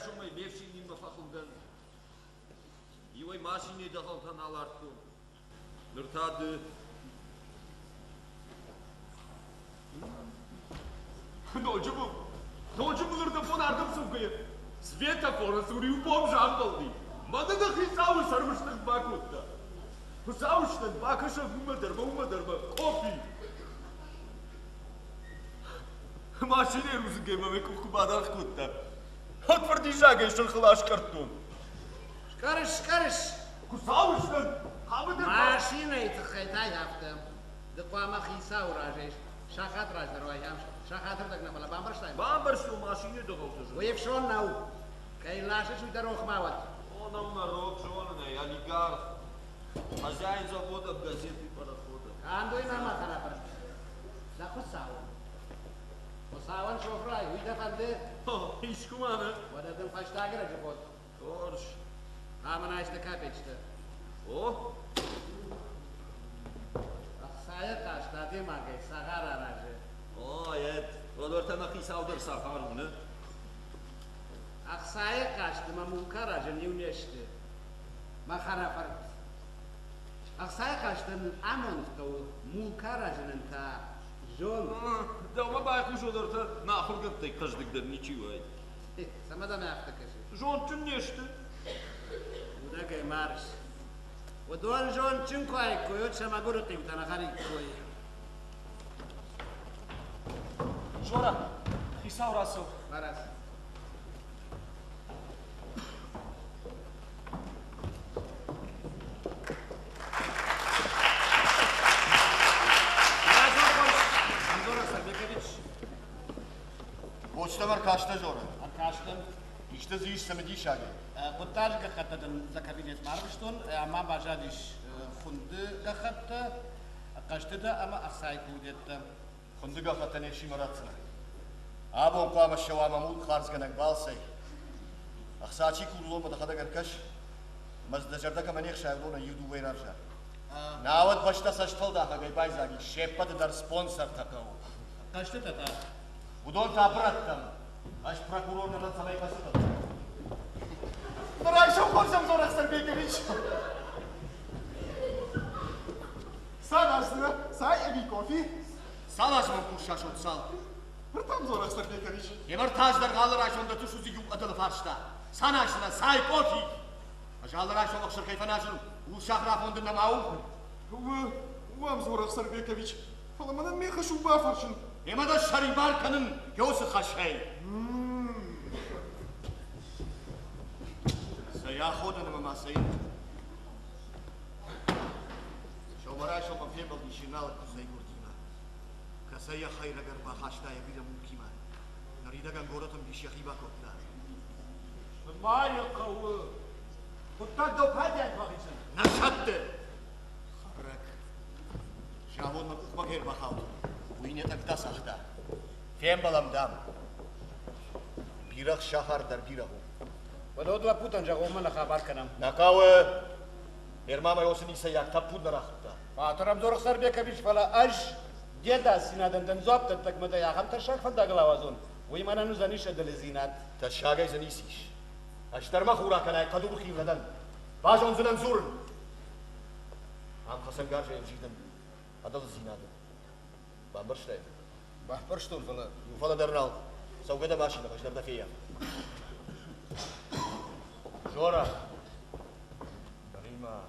așa mai mersi în limba făcândăn. Eu ai mașini de haltan alartı. Lărtadı. Ночью лыртафон ардым сумкая. Светофора сурью бомжан болды. Мана да хисауы сармыштық бакутта. Хисауыштың бакышы умадырма, кофи. Машине рузыгай маме кухбадар кутта. Отвърди жага и шырхылаш картон. Шкарыш. Хисауыштың. Машина итқайтай хафтым. Дықвама хисау ражеш. Шахат раздырвай хамш. Шахатыр дагна мала бамбарштайм. Бамбаршту машине дығалтыш. Уевшон нау. Кайлашыш уйдарох мават. Он народ жёлный, олигарх. Хозяин завода, газеты, парохода. Андуй нама харапар. Да хусау. Хусауан шофрай, уйдафанды. Ишкуманы. Вададын фаштагыра жепот. Торш. Амана айшты капечті. О? Ақсайы қашта демагай, сағар аражы. О, ет. Одортана хисаудыр сахар уны. Ақсайы қашты, ма мулкаражы неунешті. Ма харапарт. Ақсайы қаштын амонтқау мулкаражының та жон. Да ума байқуш одорта нахургаттай қаждыгдар ничего. Самада мяқта каши. Жон чын нешті? Удагай марш. Удуан жон чын қуай қойот шамагуры қимтана харик қой. Жора, хисау расыл. Барас. Почтамар кашта Жора. Аркаштым. İşte ziyiş semedi şagi. Kutaj gakatadan za kabinet marmıştın. Ama bajadiş fundu gakatta. Kaçtı da ama aksay kudette. Kundu gafatan eşi maratsına. Abon qama şava mamul qarzganak balsay. Aksaçi kurulma da xadagar kaş. Mazdajarda kamanek şavrona yudu veyrarja. Navat başta saçtal da hagay bayzagi. Şeppat dar sponsor takav. Kaçtı da ta. Budon tabrattam. Aş prokurorna lan samay kasıtı. Нарайшо консам Зорах Сарбекович. Санашны, сай эби кофе. Салашман куршаш отсал. Бұртам Зорах Сарбекович. Емір таждар қалыр айшонда түшізі юқ адылы фаршта. Санашына сай кофе. Ажалыр айшолық шырқайфан ажын. Ул шахра фондына мау. Уам Зорах Сарбекович. Фаламанын мен хашу бафаршын. Емада шарибарканын йосы хашай. Я ходана мама саин. Шомарай шома фембал дишинал кузай гурдина. Касая хайра гарба хашта я бида мукима. Наридаган горатам дишяхиба котна. Майя кавы. Куттак до падян вахисын. Нашатты. Хабрак. Шавон ма кухма герба хау. Уйне такта сахта. Фембалам дам. Бирах шахар дар бираху. ودود لپوتن جاگومن خبر کنم. نکاوه ارمام یوسنی سیاق تپود نراخته. فاترم زور سربیکویچ فلا اج دیدا سینادن دن زوب تک مده یاهم ترشاک فدا گلاوازون. وی من انو زنیش دل زینات. تشاگای زنیسیش. اشتر ما خورا کنای قدور خیل ندن. باج اون زنم زورن. هم خسن گارجه امجیدن. عدل زینات. بامبرشته. بحبرشتون فلا. فلا درنال. سوگده ماشینه باش در دفعه. Жора. Рима.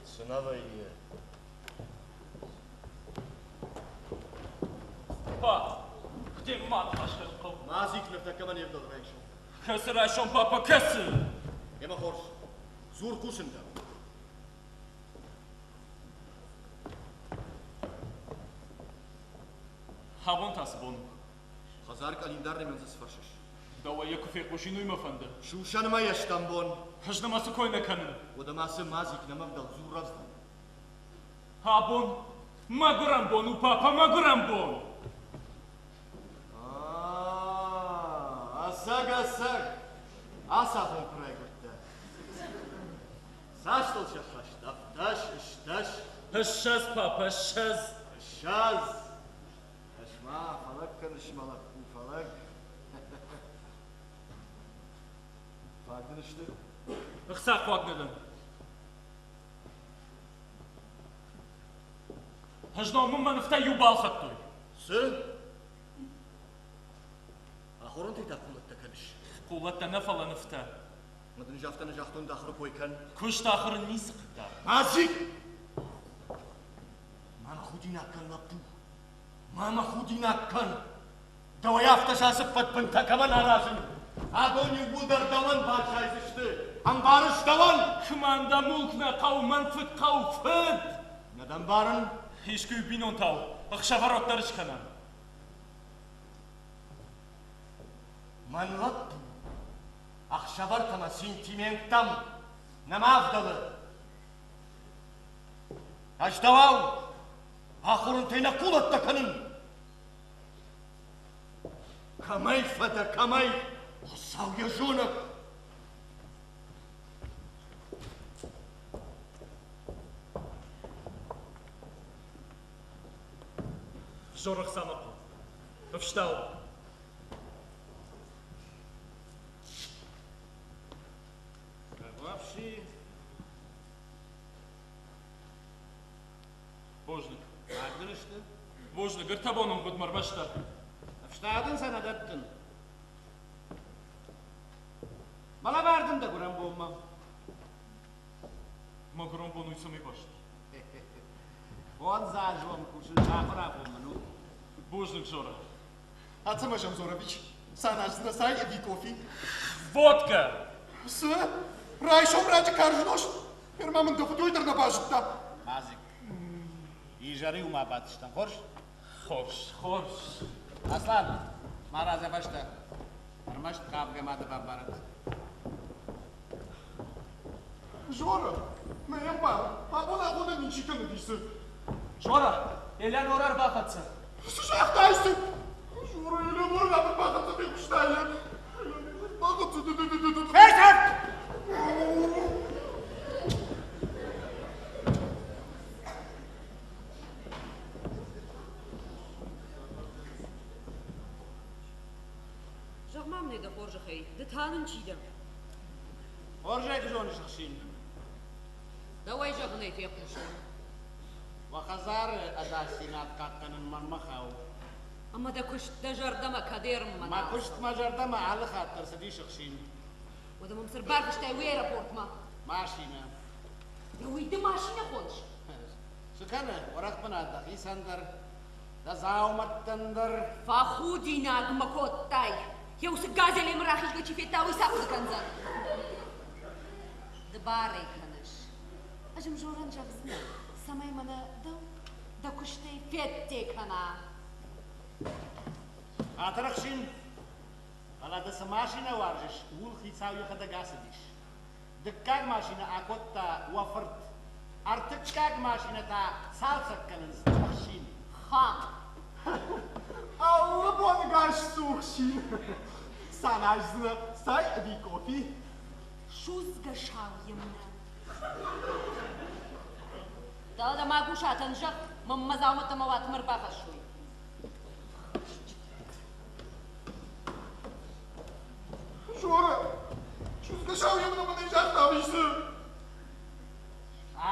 Сынава ие. Па, где мат ашкал? Мазик нефтакаман евдал райшо. Кесер айшон папа кесер. Ема хорш. Зур кушында. Хавон тасбон. Хазар календар ремен засфаршиш. Дава яку фекошину има фанда. Шушан мая штамбон. Хажна масу кой наканын. Одамасы мазик намавдал зур раздан. Хабон. Магурамбон, у папа Магурамбон. Асаг. Асафон проигрта. Саштал шахаш. Тафташ. Шаз, папа, шаз. Шаз. Ашма, фала falak karışmalak bu falak. Farkın işte. Iqsaq wagnadan. Hajna mumma nifta yubal khattoy. Sö? Ahorun teyta kullat takanish. Quwwatta nafala nifta. Madın jaftana jahtun dakhru koykan. Kush ta'khir nisqta. Mazik! Mama khudin akkan laptu. Mama khudin akkan. Dawayafta şasıp patpınta kaman arasın. Adon yubudar davan badşayız işte. Ambarış davan. Kmanda mulkna qawman fit qawfid. Neden barın? Hishku binon taw. Iqshavarotlar ishkana. Manlattu. Akşavartama sentimentam. Namavdalı. Ajdavav. Ahurun teyna kulat takanın. Kamay fada kamay. Savya jonak. Zorg samak. Vstał. Вообще, Bojnik. Agdırıştı. Bojnik, irtabonum gudmarmashta. Afştadın sana dattın. Bana verdin de kuran bomba. Magron bonuy sami başt. Он зажжем кушать чахра поману. Bojnik zora. Atsamasham Zorovich. Sanajzna say evi kofi. Vodka. Sö? Rayshom raja karjnosh. Hermamın dofu doydurna bajutta. Mazik. İjari uma batıştan. Hoş. Xo'sh. Aslan. Maraza başta. Armaş kavga madı babarat. Jora. Meyem bar. Abona abona niçikanı diyse. Jora, elan orar baqatsa. Sıcaktaysın. Jora öyle var ya bir bakıntı bir kuştayım. Bakıntı. Fersen! Жагмам не да хоржахай, да танын чидам. Orjay kızonu şıksın. Давай жагнай фекушан. Vakazar adasinat kakkanın manmakav. Ама да куш да жардама кадерм Ma мана. kuşt majarda ma alı khattır sadi şıksın. ودا мамсар баргыштай у аэропортма. Maşina. Да уйди машина ходиш. Sıkanı orak bana da isandar. Da zaumattandır. Фахудина гмакоттай. Я усы газелем рахиш гачи фетауи сапы канзан. Да барай канаш. Ажым жоран жагзна. Самай мана да куштай фетте кана. Atraksın. Alada sa maşina varmış. Ul hitsav yukarıda gasıdış. Dıkkak maşina akotta wafırt. Artık kak maşina ta salsak kanın sıçakşin. Ха. Allah bana karşı soğukşin. Sanajzna say evi kofi. Шузга шал емна. Да могу шатан жак, мамма замата мават мырбахашуй. Jora. Şu zgaszał jem na mnie żartawisy.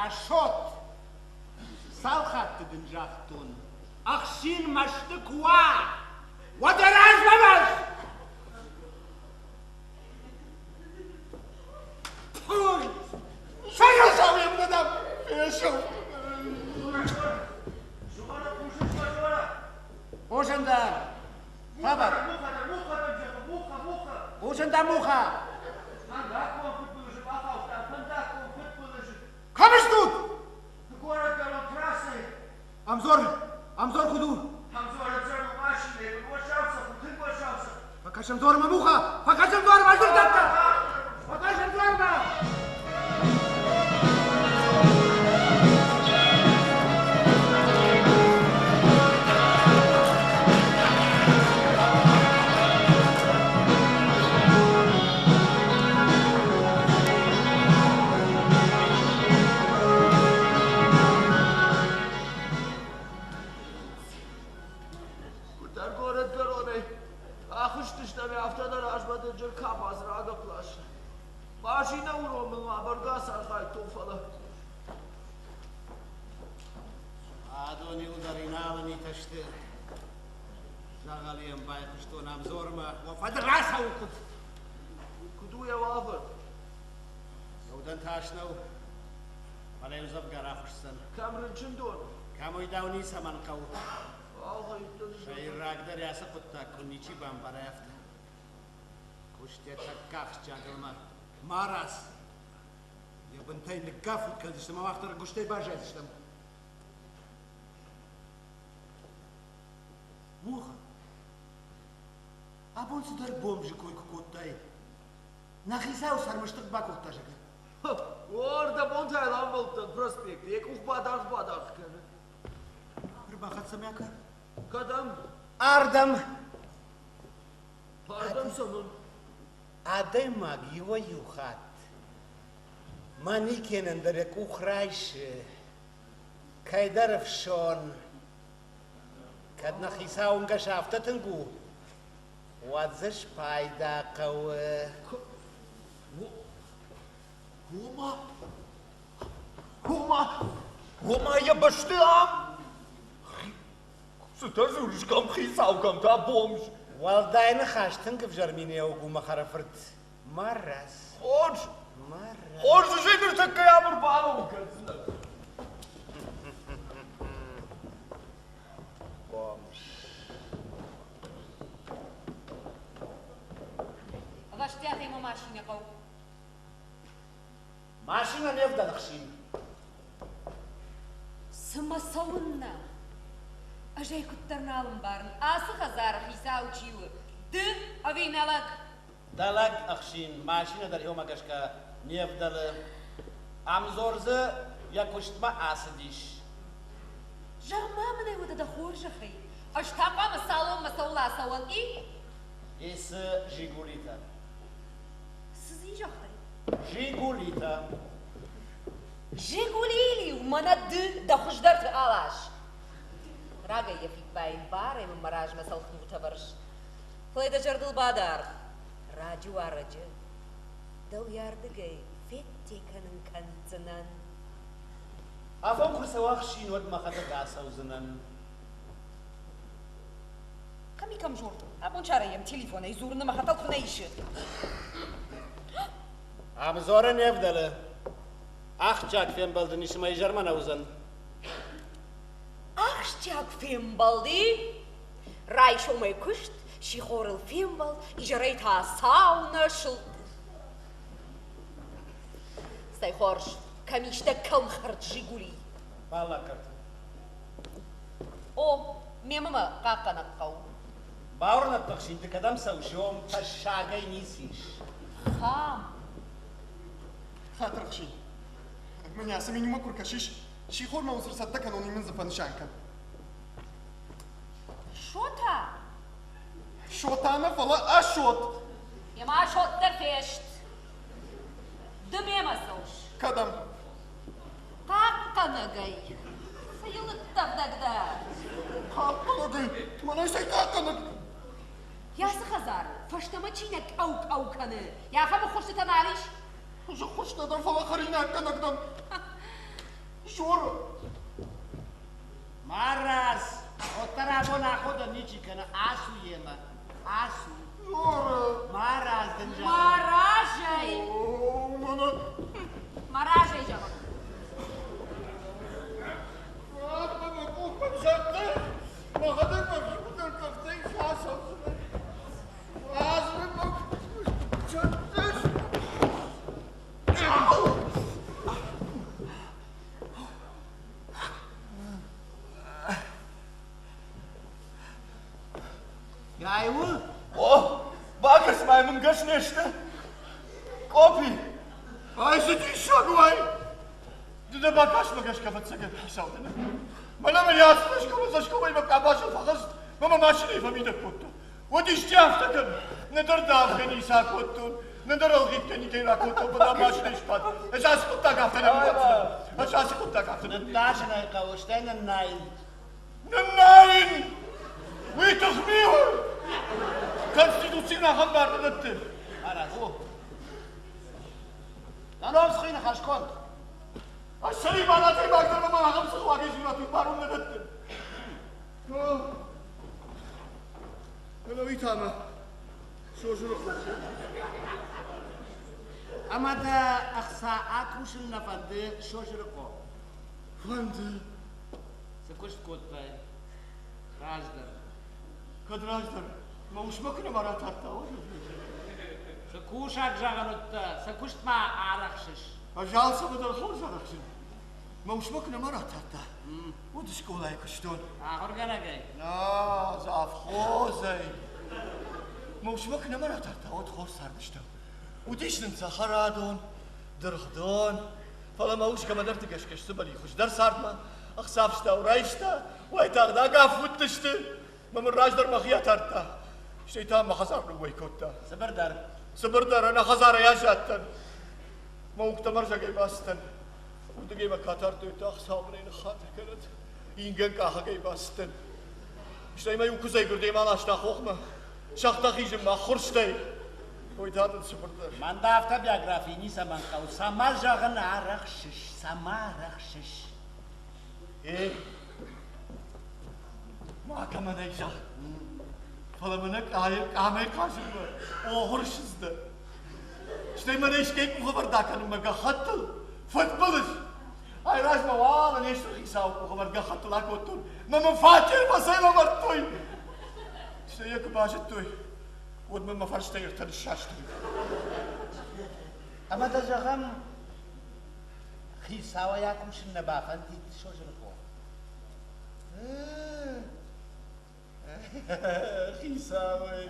Aşot. Salhattı dıncaktun. Akşin maştı kuva. Vadaraj babas. Oy. Zgaszał jem na dam. Wieszą. Oşanda. Baba. Oşanda muha. Kamış tut. Amzor kudu. Pakasham zorma muha. Pakasham zorma dur dakika. Pakasham zorma. bakıştışta ve haftalar açmadı cır kamaz raga plaşı. Maşine uğramın abarga sarkay tufala. Adoni udarinalni tashti. Zagaliyam bayqishto nam zorma wa fadrasa ukut. Kuduya wafır. Yaudan tashnaw. Wala yuzab garafshsan. Kamrın çindon. Kamoy dawni saman qaw. Vallahi yuttu. Shay ragdar yasa qutta kunnichi bam barafta. Kushte takkaf jagalma. Maras. Yabantay nikaf kaldishtam waqtar gushte bajadishtam. Muha. Abon sidar bomji koy kottay. Nakhisa sarmashtiq bakottajaga. Orada Montaylan Bolton prospekt. Ek uhbadak badak kanı. Bir bakat samyaka. Kadam. Ardam. Pardon sonun. Aday magiwa yuhat. Maniken derek ukhraish. Kaydarf shon. Kad nakhisa unga shaftatengu. Wadzش payda qaw. Homa ya başlayam. Süta zuruşkam xisavkam ta bomj. Waldayna khashtin gvjarmini ugu kharafrt. Maras. Hoç. Maras. Hoç zıgır takkaya bir bağlı mı katsın? غشتي أخي ما ماشيين قو Машина не вдалахшин. سما صونا أجاي كترنا لمبارن آسخ هزار خيسا وشيو د أبي ملك Dalag akhshin mashina dar yoma gashka nevdal amzorze yakuştma asidish. جرما من يودا دخور جخي أشتاقا مسالون مسولا سوال إيه Is Jigulita. سزي جخي Jigulita. جيقوليلي ومنا دخش درت آلاش راقا يفيك باين باري من مراج مسال خنوتبرش فلايدا جرد البادار راجو عرجة دو ياردقي فيتي كانن كنتنان Afon kursa akhshin wad ma khada gasa uznan. كمي كم جور أبون شاريم تليفون يزورنا ما خطط خنايش Amzora nevdal. Akhchak fem baldın işime Jermana uzan. أخشتيك فين بالدي رايشو ما يكشت شي خور الفيمبل إجريتها ساونا شلط سيخورش كميشتا كم خرج جيقولي Valla kart. أو ميمما قاقا نقو Baurna takhshin de kadam sawjom tashagay nisish. خام خاطر خشي من ياسمين ما كور كشيش شي خور ما وصل صدق انوني من زفن شانكن شوتا شوت انا فلا اشوت يما شوت درفشت دميما سوش كدم قاقا نقاي سيلت دغدغدا حقلقي ما نسيت اكنك يا سخزار فشتما تشينك أو كان يا خم خوش تناليش جو خوش ندم فلا خرينا اكنك دم شور Maras. Otara bona khoda nichi kana asu yema. Asu. شور Maras denja. مراجعي مانا مراجعي جمال ما بقول بجد ما غدر ما بجد الكفتين شاسو لازم ما جدش Gayul. Oh, bakırs maymun geçneşti. Kopi. Ayşe düşüyor güvay. Düde bakaş mı geç kafatsa gel savdını. Bana mı yazmış kafası şkovayı bak kabaşın fakas. Mama maşını ifamide kuttu. O dişçi haftakın. Ne der davgeni isa kuttun. Ne der algit keni kera kuttu. Bana maşını işpat. Esası kutta kaftana mı kaftana. Esası kutta kaftana. Dashnay qawshtan nayn. Nein! Wie toch meer? Конституційна ганбарда дати. Аразу. Даном схина хашконт. А шарі балати багдырма мағам сықуаге жұратын барымны дати. Öyle itama. Şoşuruk. Ama da aksa akuşun nafandı şoşuruko. Fandı. Sakuşt kotbay. Rajdar. Kadrajdır. Ma uşmakına mara tartta o. Sakuşak jaganutta. Sakuşt ma araxşiş. Ajalsa mıdır horza rakşın. Ma uşmakına mara tartta. O dışkolaya kıştın. Ahorgana gay. Na, zaf hozay. Ma uşmakına mara tartta. O hor sardıştım. O dişnin saharadon. Dırgdon. Fala ma uşka ma derti geşkeş sıbali. Kuş der sarma. Aksafşta urayşta. Vaytağda gafut dıştı. Ma min rajdar ma khiyat tartta. Şeytan ma khazar vaykotta. Sabırdar. Sabırdar ana khazara yaşattın. Ma ukta marja gay bastın. Uda gay ma katar dötü aksamını khatır kırıt. İngen kaha gay bastın. İşte ma yukuzay gürdeyim alaşta hoqma. Şaqta xijim ma khurstay. Oytadın sabırdar. Manda hafta biyografini zaman kav. Samar jagan araxşiş. Samar araxşiş. Mahkeme deyəcək. Falamına qamay qarşımda. Oğurşuzdu. İşte mənə işkəyib müxəbər dakanım məqə xattıl. Fıtbılış. Ay rajma valla neştə xisavı müxəbər qaxattıl akottur. Məmə fakir masayla varttoy. İşte yakı başıttoy. Od məmə farşta yırtanı şaştı. Ama da jagan xisava yakuşun nabafandı şoşuruko. Xisavay.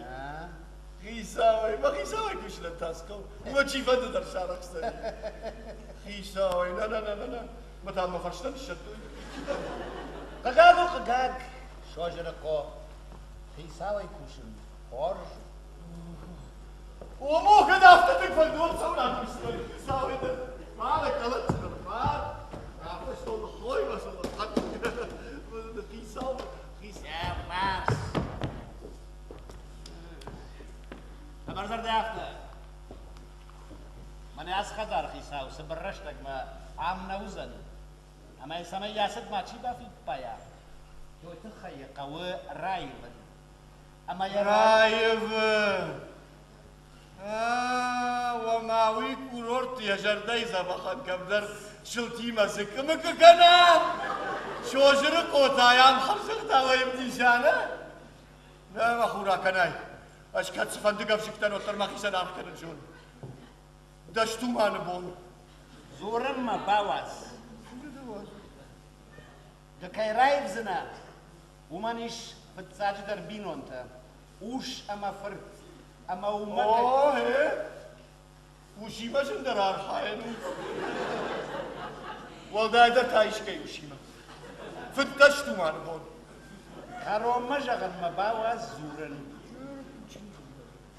Xisavay. Ma xisavay kuşla tasko. Ma çifadı dar şaraksta. Xisavay. Na. Ma tam ma farştan şattoy. Qagago qagag şoşuruko. Xisava yakuşun. Horj. O mu kadar haftadık falan doğru savunatmışlar. Xisavay'da. Mala kalıtsınır. Afta stolu koymasın. Xisavay. Ya Mars. Haberdar da hafta. Mani az kadar xisav sıbırraştak ma amna uzan. Ama insana yaset ma çiba fi paya. Yoytu khayı qağı rayıvın. Ama ya Rayıvı. Ve mavi kurort yaşardayı zabakan kablar şıltıyma sıkımı kıkana. Şoşuruk otayam hamsık davayım dişana. Ne mahura kanay. Aşkat sıfandı kapşıktan oturmak isen arkadaşın şun. Daştumanı bol. zorun ma bawaz. Da kay rayıv zina. Uman iş fıtsacı dar binonta. Uş ama fırt. Ama uman Oh he. Uşima şundan arxayen. Valdayda tayışkay uşima. Fıttaştumanı bol. Karoma jagan ma bawaz zorun.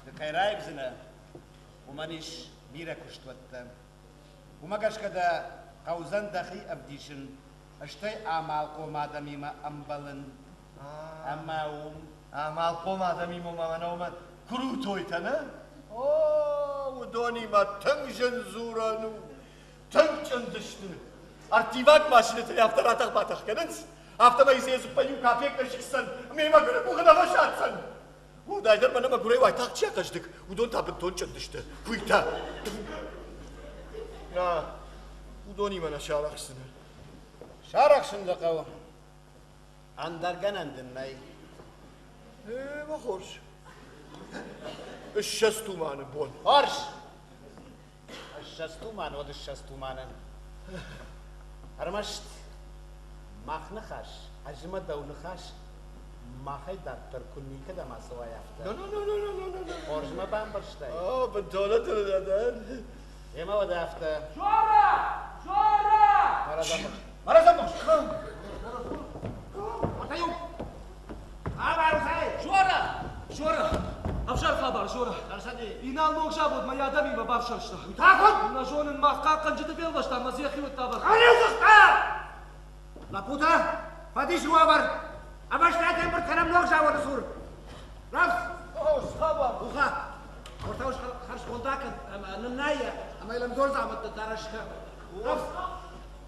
Da kay rayıv zina. Uman iş bira kuştvatta. Uma gashkada qawzan dahi avdishin. Ashtay amal qomada mima ambalın. Ama Amal qomada mimo mamana kuru toytana. Oh, udoni ma tınjın zuranu. Tınçın dıştı. Artivak maşineti hafta atak batak kadınız. Hafta mayısı yazıp bayım kapıya kaşıksın. Meyma göre bu kadar başatsın. Bu dayılar bana göre vay takçıya kaçtık. Udon tabın tonçın dıştı. Kuyta. Ya, udoni bana şaraksın. şaraksın da qaw. Andargan andinay. Ma hoş. Şestumanı bol. Horsh. Shastuman od shastumanan. Armasht. Makhnaxash. Ajma dawnxash. Mahay daktar kunni kada maswa yafta. No. Horsh ma bambarshtay. Aa, ben tuvalet ödedim. Ema wada yafta. Şora! Marazam. Atayum. Abar say. Şora! Afşar xabar, şora. Darsadi. İnan moğşa بود ما یادم ایمه بافشارشتا Takut. اینا جونن محقق قنجت فیل باشتا مزیخی و تابر Anezukta. La puta. Fadish wabar. Abashta temper kanam nok jawar sur. Raf. خبر وخا ورتاوش خرج قلداك الناية اما يلم دور زعمت الدارش وف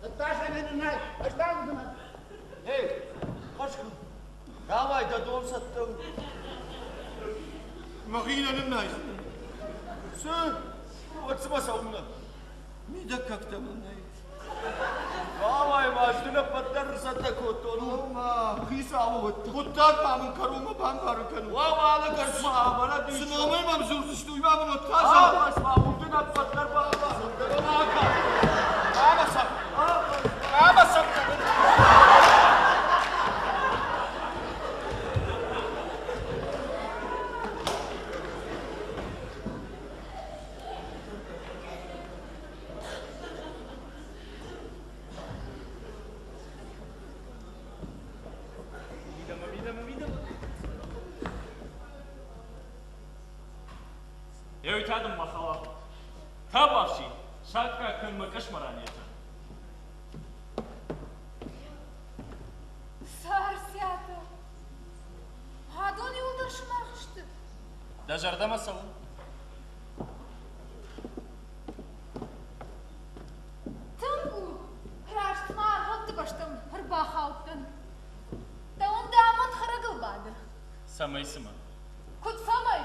الداش من الناية ايش تعمل زمان Hey, خرج دعوة ده دول ستو مغينا للناس سر واتسما سومنا ميدكك تمنى دعوة ما اشتنا بدر ستكوتون ما خيسا وقت قطاك ما من كروما بانكار كانوا وعلى كرسما بلا دي سنومي ممزور تشتوي ما من التاسع بس ما ودنا بدر بابا ما بس ما بس يويتادم مخاوة تابافشي شاكا كن مكشمرانيتا Сарсята. Адони удашмахшты. دا جردما سو Тангу. Раштмар хотты баштам хырбахалтын. Да он дамон харагылбады. سميسما Кут самай.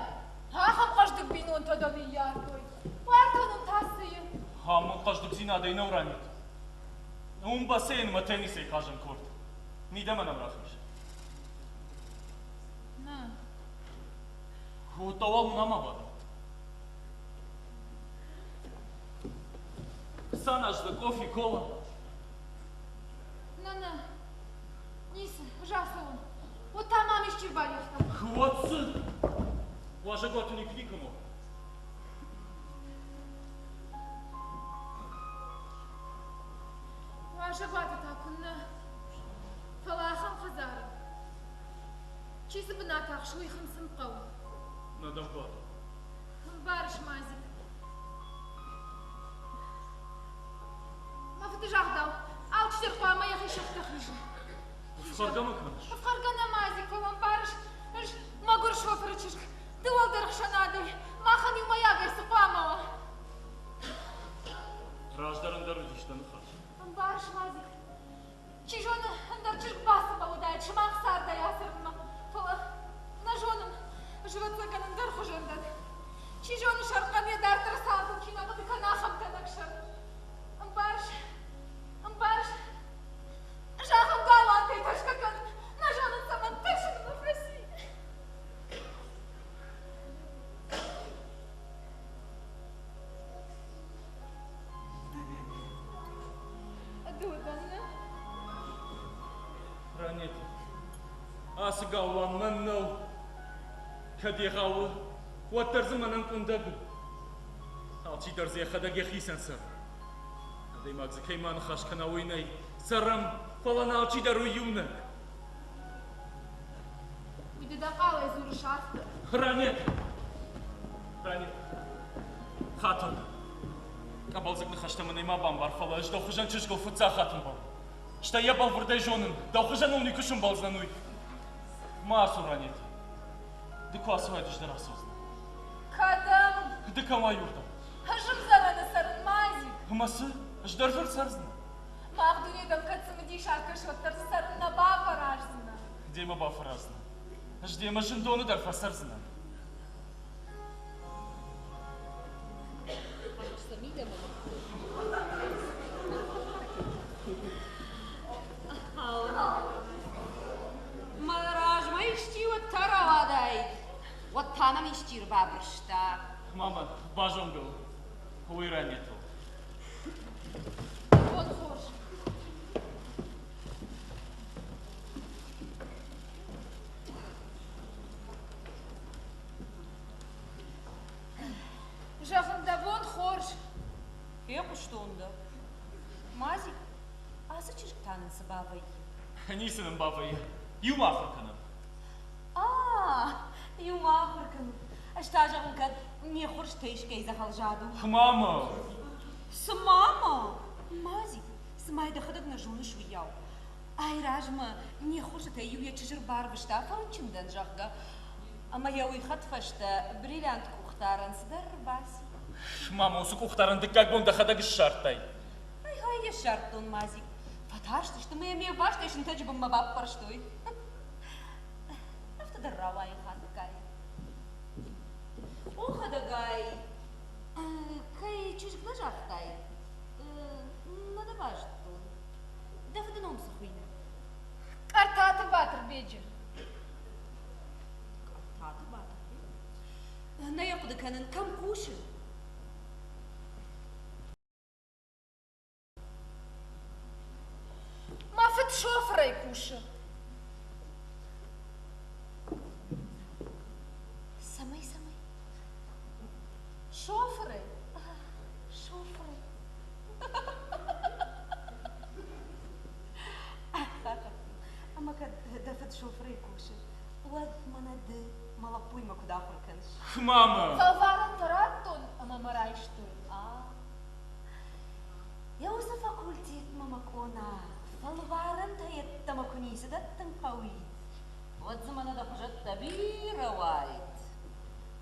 Хахам қаштык бинон таданы яртой. Вартанын тасыйы. هامون قصدك زينا دينا ورانيت باسين ما تنسي خاجم كورت ميدا ما نبراخش На. هو طوال مناما بادم ساناش دا كوفي كولا На. Ниса, жасовын. Вот тамам ищербалевка. хватсы важа готу не кликому Ваша бата такунна. Фалахам хазары. Чисы бына тақшуй хымсын қау. надо бад Барыш мазик. Мафты жағдау. Ал чтер қуама яхи шықты хыжы. فرقما كنش Афқаргана мазик, фалам барыш. Магур шофер чышк. Дуал дырхшанады. Махани моя гайсы қуамава. раждаран дарудиштан хаш Барыш мазик. Чижоны андарчык басы баудай. Чымақ сарда ясырма. Фала нажоным. Животса канын дырхужандан. Чижоны шарқане дартыр салдын. Кинағы дыканахам танакшар. Барыш. Жахам галанты ташкакан. Нажонын саман тышын нафаси. Дуданны. ранит асгалван маннау كديغاو وترزمن كندب أعطي درزي خدق يخيسن سر هذي ما زكي ما نخش كناويني سرم فلنا أعطي درو يونك Уйди дақала изуры шарфты. رانيت خاتم قبل زك نخشت من ما بامبار فلا اش دو خجان تشكو فتسا خاتم بام شتا يبال وردي جونن دو خجان وني كشم بالزنوي ما سورانيت دكوا سواد اش دراسوز Кадам. دكوا يوردا Хажым зараны сарын мази. همس اش درفر سرزنا Мағдунедам катсымыди шаркаш оттарсы сарын на баба ражзына. ديما بافرازنا اش ديما جندونو درفر سرزنا Маражма ищи вот таравадай. Вот танам ищир бабрышта. ماما باجون بل هو يرانيتو Он хош. Жағында вон хорш. Феку штунда. Мазик, а зачем танын с бабой? نيسن بابا يوم آخر كنا يوم آخر كن. اشتاجهم كد مي خورش تيش كيزا خالجادو. ماما سماما. مازик, سماي دخدك نجون شوياو. Ай ражма, не хуже те юя чижыр бар вышта фалчиндан жахга. أما يوي خطفشتا بريلانت كوختارن صدر باسي ماما وسوق اختارن دكاك بون دخدك الشرطي هاي الشرطون مازي فتاشت اشتمي مي باشت ايش انتج بما باب برشتوي افتد الرواي خاتكاي وخدقاي كاي تشوش كدا جافتاي نادا باشتون دفد نوم سخوينة قرطات باتر بيجي قرطات باتر هنا يقضي كان كم كوشن ما فت شوفرة يكوشة سمي سمي شوفرة شوفري أما كد دفت شوفري كوشن ود مند ملابوي ما كد آخر كنش ماما فالفارن تراتون أما مرايشتون يوسف قلتيت ماما كونا فالفارن تهيت تما كنيسة دتن قويت ود زمانا دا خجت تبير وايد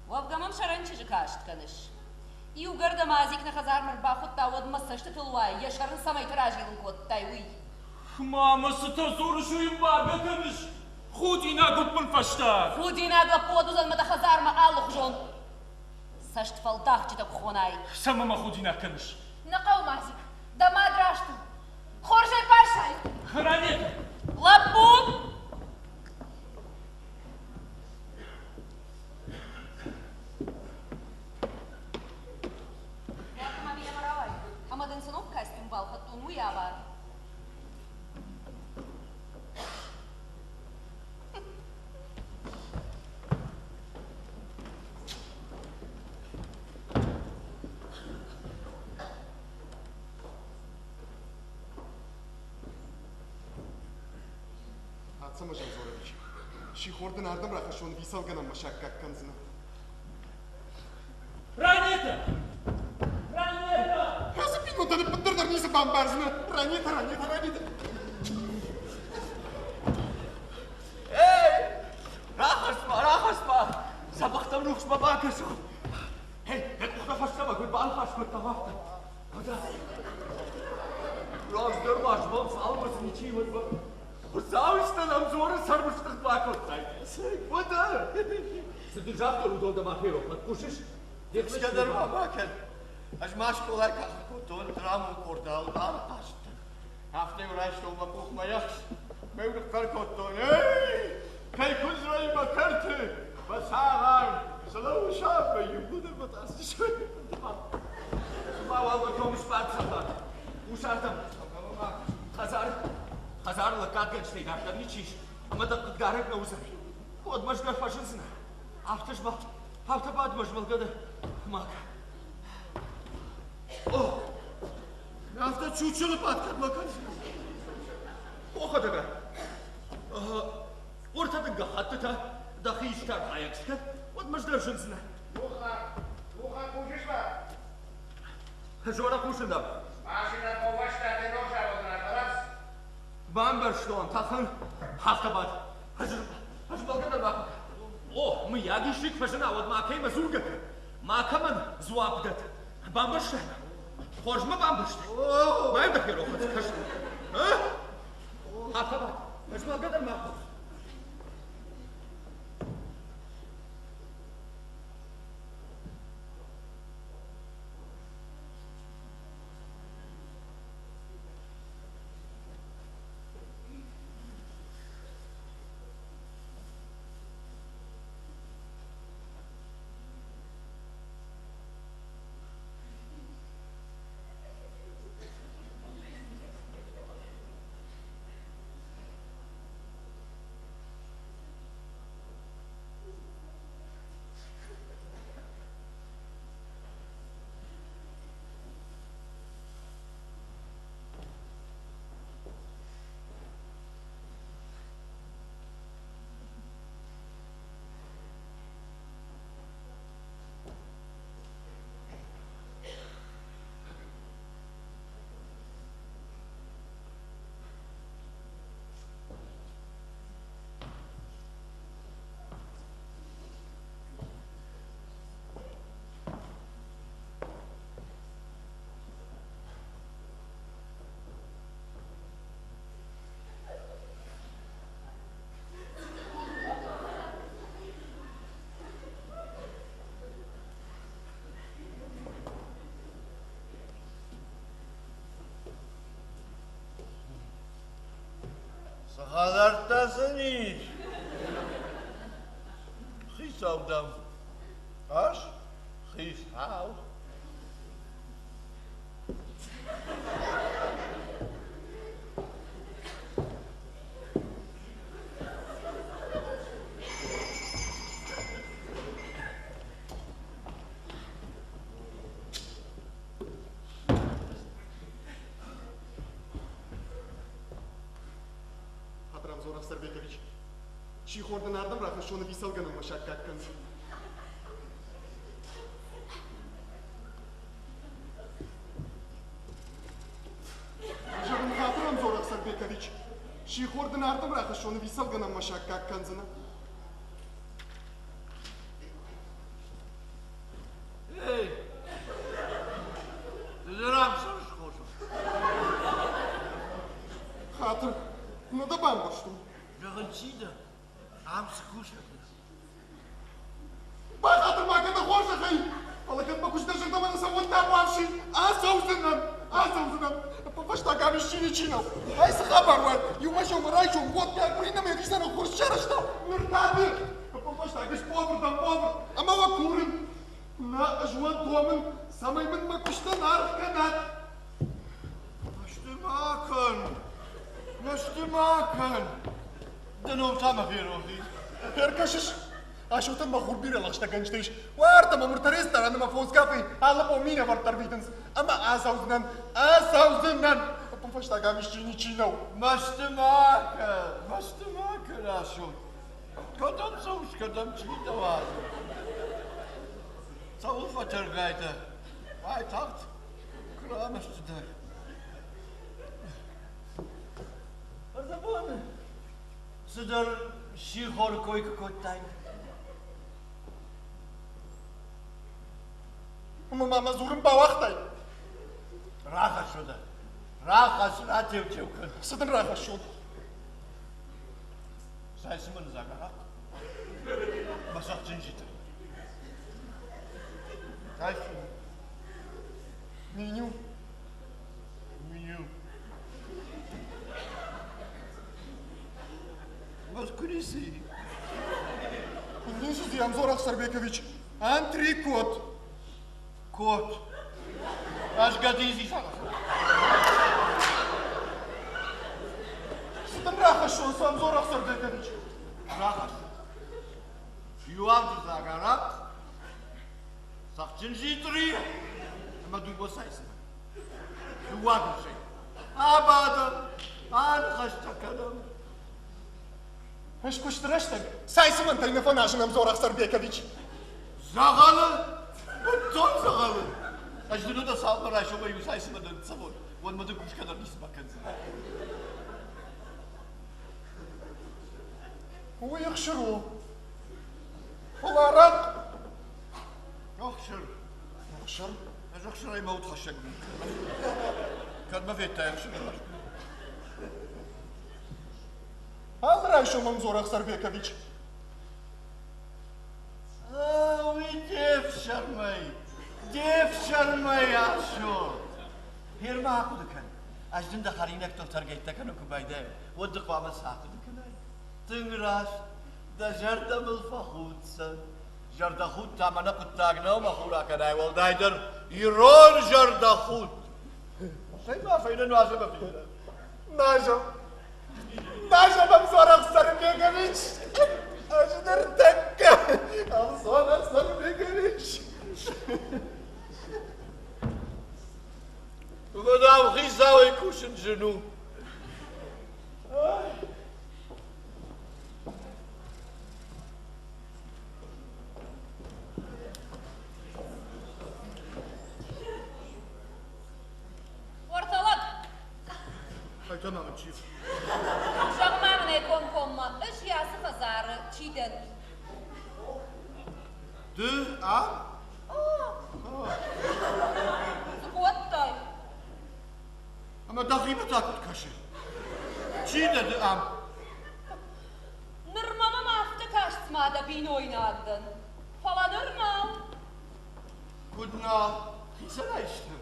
وابقى ممشرنش جكاشت كنش يو قرد مازيك نخزار مربا خطا ود مسشت تلواي يشرن سمي تراجي لنكوت تايوي ماما ستزور شو يمبار بكنش خودي ناقب من فشتار خودي ناقب بودو زل مدا خزار ما آلو خجون سشت فالداخ جتك خوناي سما ما خودي ناكنش نقاو مازيك دا ما دراشتون خورجي باشاي خرانيت لابون أما دنسنوب كاستم بالخطون ويا بار هاتسما جان زورا بيش شي خوردن هردم راخا شون ويسال گنم مشاكك كنزنا رانيتا هاسي بينو داني بدر درنيس بامبارزنا رانيتا راح اسمع سبقت منوخش باباكسو هي اخطف السمك والبالخاش كنت طفحت راس درماش بمس عالمس نيشي وساوي استلم زور سرمش تخباكو وده سدو جابتو دول دا ما خيرو ما تكوشش مش قدر باباكن اجماش كولاك كنتون درامو كوردال بالخاشت هفته وراشتو مبوخ ما يخش ميولك كالكوتون اي كي كزري بكرتي بس هاي سلو شاب يقول المتأسس شوي ما والله كوم شباب سفر وشارتم خزار لكات قد شتي قاعد نيتشيش اما دقت قارك نوزري ود مشغل فاشنسنا عفتش بقى هفته بعد مشغل قد ماك اوه هفته تشوتشل بعد قد ما كان وخدك ورتدق حتى دخيش تار حياكسك ود مشغل شنسنا Уха кушишва? جورا كوشندا Машина повашта те ножа водна, بامبرشتون تخن هفته بعد هجر بالقدر ما اوه مي ياجي شيك فشنا ود ما كاي مزوقك ما كمان زواب دت بامبرشت خرج ما بامبرشت ما عندك يا روح كش ها هفته بعد هجر بالقدر ما Halartasın iş. His avdam. Aş, his av. Hatramzor Afsarbekovich. Şihordan ardım rakı şunu bisalganın maşak hakkınız. Жарым Hatramzor Afsarbekovich. Şihordan ardım rakı şunu bisalganın maşak hakkınız. Ey! Zıram soruş koşun. Hatır, ne da ben boştum. Жагынчида, ам скушать. Bak hatır bakında hoş akay. Falakın bakışta жирда бана самот там вообще. Асаузынан. Папашта гамишчини чинов. Ай сахабар вар. Юмашом райшом вот как принам я дисана хуршарашта. Нуртады. Папашта гаш повар. Ама ва курин. На жуан домын самаймын макушта нарканат. Нштымакын. Да ну там афероги. Перкашиш. Ашотан махур биралашта ганчтеш. Варта мамуртареста ана мафоскафи. Алла помина вартар виденс. Ама асаузынан. Папашта гамишчини чинов. Маштымакын ашот. Кадам соуш, кадам чита var. Savul fatırgaydı. Vay taht. Kıramıştıdır. Arzabanı. Sıdır şihor koyku koytayım. Мама зурым бавахтай. Raha şurada. Raha şurada çevkın. Сыдын раха шон. Saysımını zagara. Masak cinciti. Saysın. Меню. Menü. Маскулиси. Не сюди, Амзор Ахсарбекович. Антрикот. Kod. Aż gadizi sana. Сыдын раха шон, Амзор Ахсарбекович. Raha. Yuvardı zagara. Sakçın jitri. Ama duyma saysın. Yuvardı şey. Abadım. An kaçta kadam. Аш куштраштаг. Сайсымын телефон ашын Амзор Ахсарбекович. Zagalı. Çok zagalı. Ajdını da sallar aşama yusaysımadan savur. Vanmadı kuş kadar gitsin bakın. ويخشروا. Olarak. Yakşır. Yakşır. Yakşır ay mavut haşak. Kadma vetta yakşır. Alır Ayşom Амзор Ахсарбекович. Ой, девшармай ашо. Hirma hakkı dıkan. Ajdın da harinek doktor geyttakan okubayda. Voddu qvama sahtı dıkan ay. Tıngıraş. Da jarda mılfahutsan. Jarda hut tamana kuttagna mahura kanay. Valdaydır. İron jarda hut. Şey ma feynen vazıma fiyana. Najam. Najam Амзор Ахсарбекович. Ajdır tekka. Амзор Ахсарбекович. Madame Rizal et couche de genoux. Ortalık. Ay tamam çift. Şahmamın komma. Eşyası pazarı. Çiğden. Deux à Zıkottay. ama dakika takut kaşı. Çiğ dedi am. Nırmama mafta kaçtmada bin oynadın. Falan nırmal. Kudna. Hisana işte.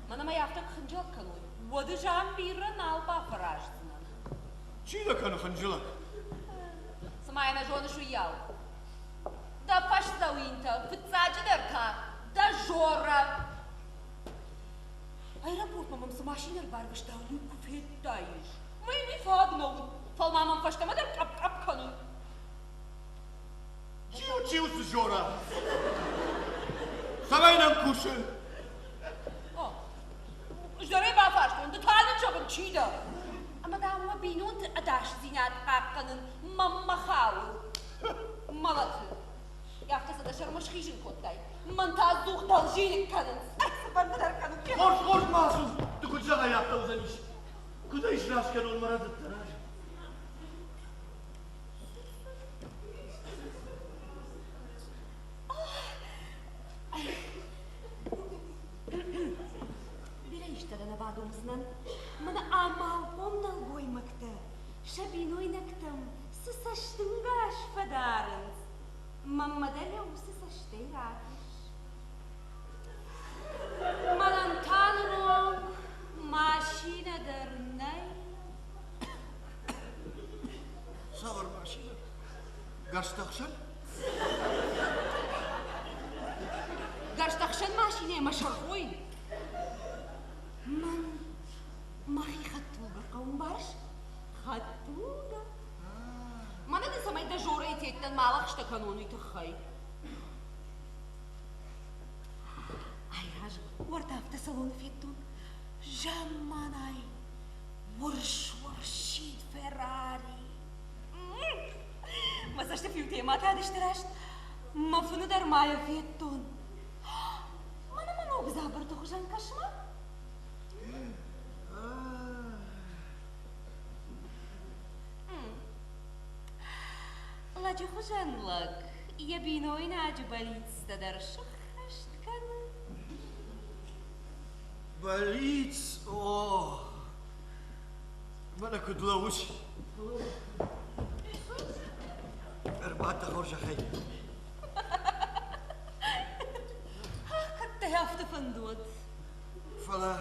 Mana ma yafta kıncal kanuy. Wadı jan birra nal bafrajtına. Cine că nu hânjulă? Să mai înăjonă și eu. Da faci zăuintă, fățage de-arca, da joră. Ai raport, mamă, să mașină-l barvă ștau, eu cu fete aici. Măi, nu-i fac nou. Fă, mamă, îmi faci mă de cap că nu. Ciu să jora. Să mai n-am cușă. Oh, își dorei ba faci, unde toată ce am cidă. Ama da, mă bine, unde adaș zineat cap că nu mă hau. Mă lăță. Iar că să dă șermă șhijin cotai. Mă-nta duh dăljine că nu. Stai să bărbă dar că nu. Horș, masu, tu cu ce ai apă uzăniși? Cu dă-i șlași că nu-l mără de tărare. Bilește de năva dumsnăn, mână amal pomnă-l goi măctă. Și binoi năctăm, să se ștângaș fădarânț. Mă dă-leu să se ștei ratiș. Mă-lăntanul mașină dărnăi. Savăr mașină. Gaștăxăn? Gaștăxăn mașină, mă șarhoi. Mă-i hătugă ca un barș. Hătugă. Mă-nă de să mai dă joră e în mală ștă că nu-i tăhăi. Ai raj, ori taftă salon fietun. Jamanai, urșit Ferrari. Mă să fiu tema ta de șteraști. Mă fână dar mai fietun. Mă-nă mă nou zabăr toho jan cașma? La Джохожан лък, я биной на джубалицата дършах, щкана. Băliț, oh! Mână cu dlăuși. Erbata horjahai. Cât te haftă fândut. Fala,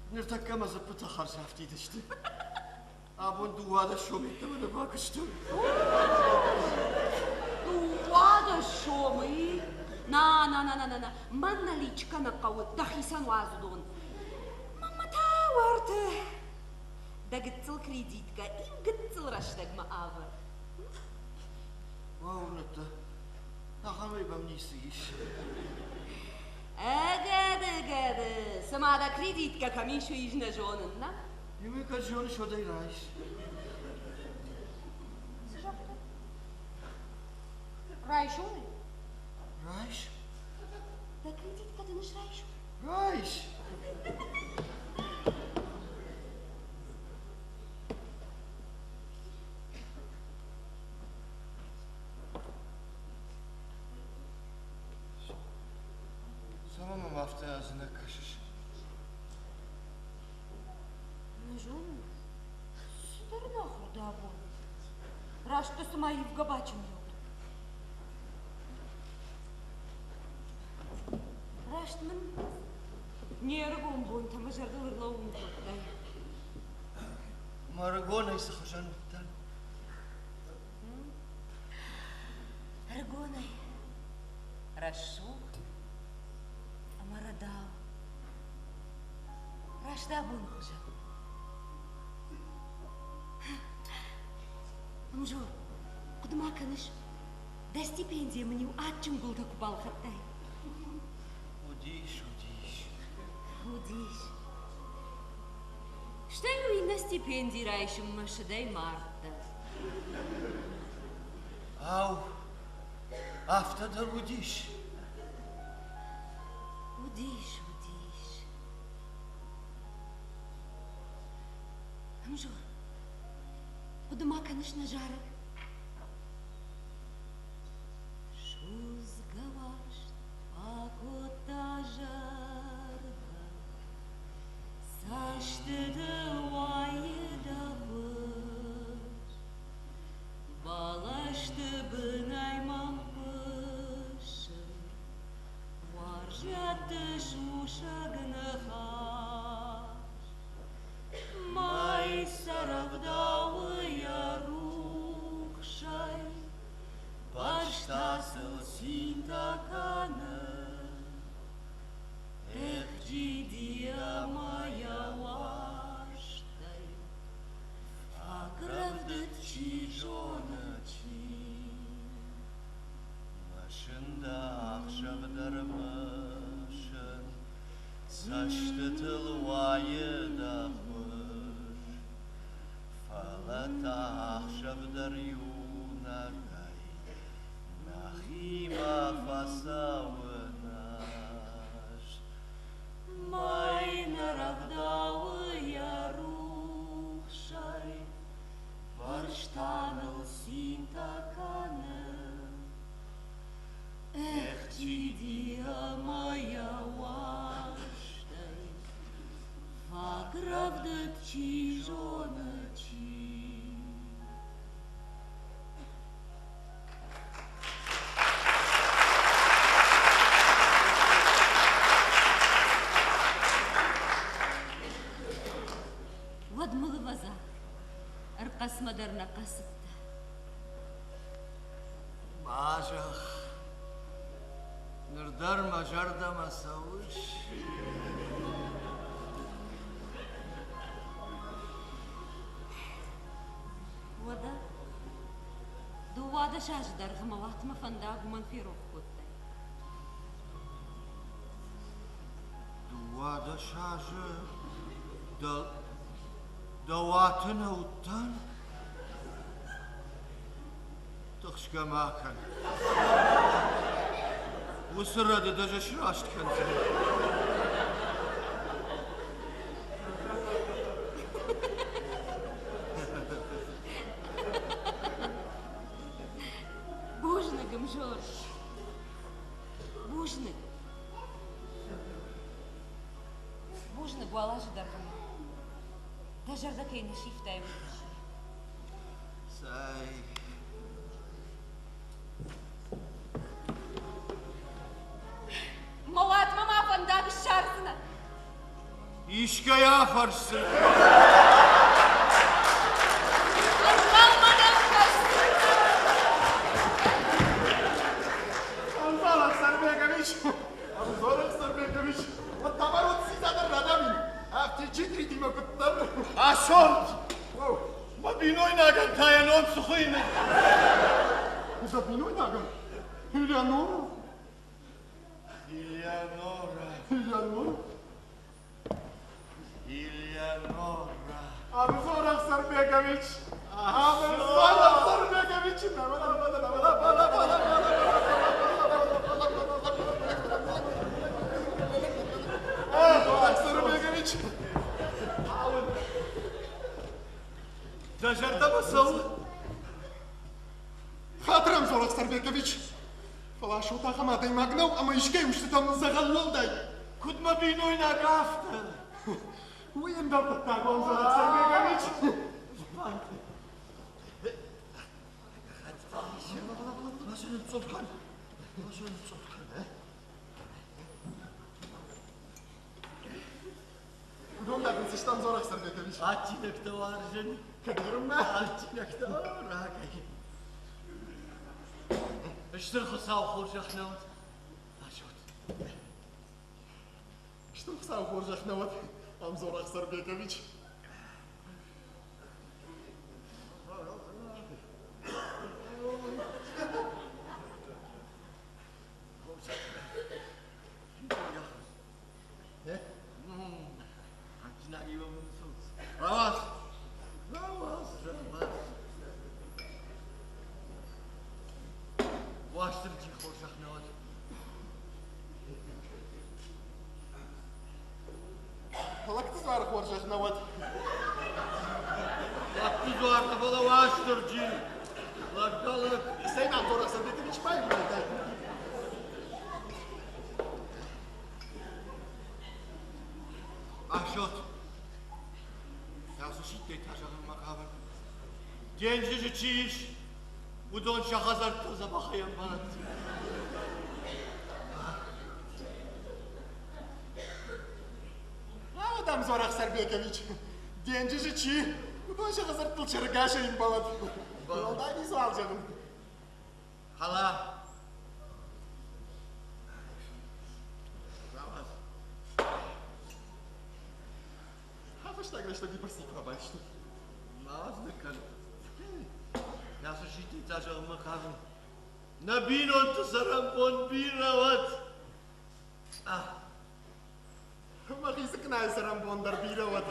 nirta kama za pıta harca haftiydi işte. Abun duvada şomekte bana bakıştı. Duada șomăi? Na. Mănălicică năcăut, da hisan oazudun. Mama ta oartă. Da gățăl creditka, im gățăl raștag mă avă. Maurnătă, aha nu-i bam nisiș. Gădă, să mă da creditka ca mișu ești năjonîn, na? Nimic ca John și odai raiș. Să joacă. Raișul? Raiș? Da creditka de nu-și raișul? Raiș! Sama mă maftează năcășiș. Ножом? Сидор нахуй да вон. Раз что сама и в габачем лёд. Раз мен не ргом бун там жардыл ырлауын топтай. Маргонай сахажан тан. Ргонай. Расшух. Амарадал. Рашда бун хужа. Мужор, кудма каныш, да стипендия мне атчым гулда кубал хаттай. Удиш. Удиш. Что и на стипендии райшим машидай марта. Au, afta da udиш. Удиш. Мужор, кудма каныш на жарах. Шуз гаваш, акота жарга, саштыды уайыда ваш, балашты бынаймам пышы, варжаты шушагны хаш, май сарабдауы سشتت الوايد أخش فلا تخشب دريونك نخيمة فساوناش Майна равдалая рухшай, Варштаныл синтаканы. Эх, чидия моя ваштай, Вагравдат чижоночи. Вадмылы ваза, арқасмадарна қасытты. Мажах Нырдар мажарда масауш Вада, дуада шаждар гамалатма фанда гуман фирох куттай. Дуада шажы Даватын ауттан Тұқшқа мақын Усырады даже шырашткан Бужнагам, Жорж. Бужнаг. Бужнаг уалажы даргама. Дажарда кейна шифтай выташи. Сай Малат мама фандаг шарсына. İşke yaparsın Армал мадам кашсы. Анзорах Сарбекович! Анзорах Сарбекович! Вот наоборот сидят радами, а в течение дима куттар. Ашот! Мабиной наган таян он сухойны. Забиной наган. Элеонора. Ильянора, Элеонора. Ильянора. Анзорах Сарбекович! Анзорах Сарбекович! Анзорах Сарбекович! Дажарда масауы Хатрам Зорах Сарбекович! Фалашу тахаматай магнау, ама ишкей ушты там загаллалдай. Куд мабиной нагафта Уйында пыттагон Зорах Сарбекович! Nasıl tutkan? Nasıl tutkan? Куда принцештан Зорах Сарбекович? Ачинекте var canım. Kadirım ben. Ачинекте var. İşte kısa okurcak ne var? Aşot. Что в сам хоржах навод, Амзорах Сарбекович? Ravas. Ravas. Baştırıcı hoşak ne var? Лактыз бар хоржах навод. Laktuz var kafalı baştırıcı. Laktalık. Sen Амзорах Сарбекович поймай. Aşot. Nasıl şiddet aşağın makamı? Genci çiş. Bu don şahazar toza bakayım bana. А вот Амзорах Сарбекович. Деньги же чи. Куда же газартыл чыргаша им балат. Балдай не звал жаным. Hala. Ravas. Haftag что не проси пробачно. Nazlı kan. Nasıl şiddet aşağın makamı? Nabin on tusaram pon bir ravat. Ah. N-ai să rămbon, dar bine, văd.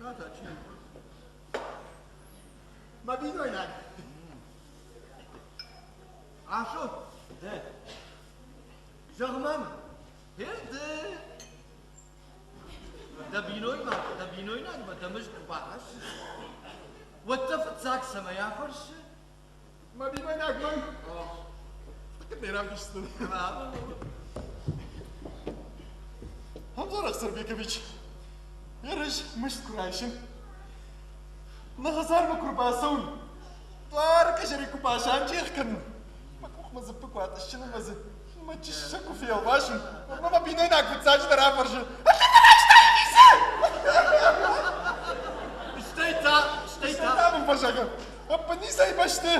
Gata, ce? Mă bine, noi n-ai. Așa? Da. Jărman, herde. Da binoi, mă, da mișc cu baras. Wătă fățac să mă ia fărșă? Mă bine, noi n-ai, mă. Cât eram niște. Am doar Sărbecovici. Iarăși măști curajin. Na hazar mă curba saul. Doar că jeri cu pașa încercăn. Mă cum mă zăpă cu atât și nu mă zăpă. Mă ce și cu fiel vașin. Mă bine noi n-ai cuțaci de rafarjă. Așa mă stai visă! Stai, Da, mă pașacă. Păi ni să-i băște.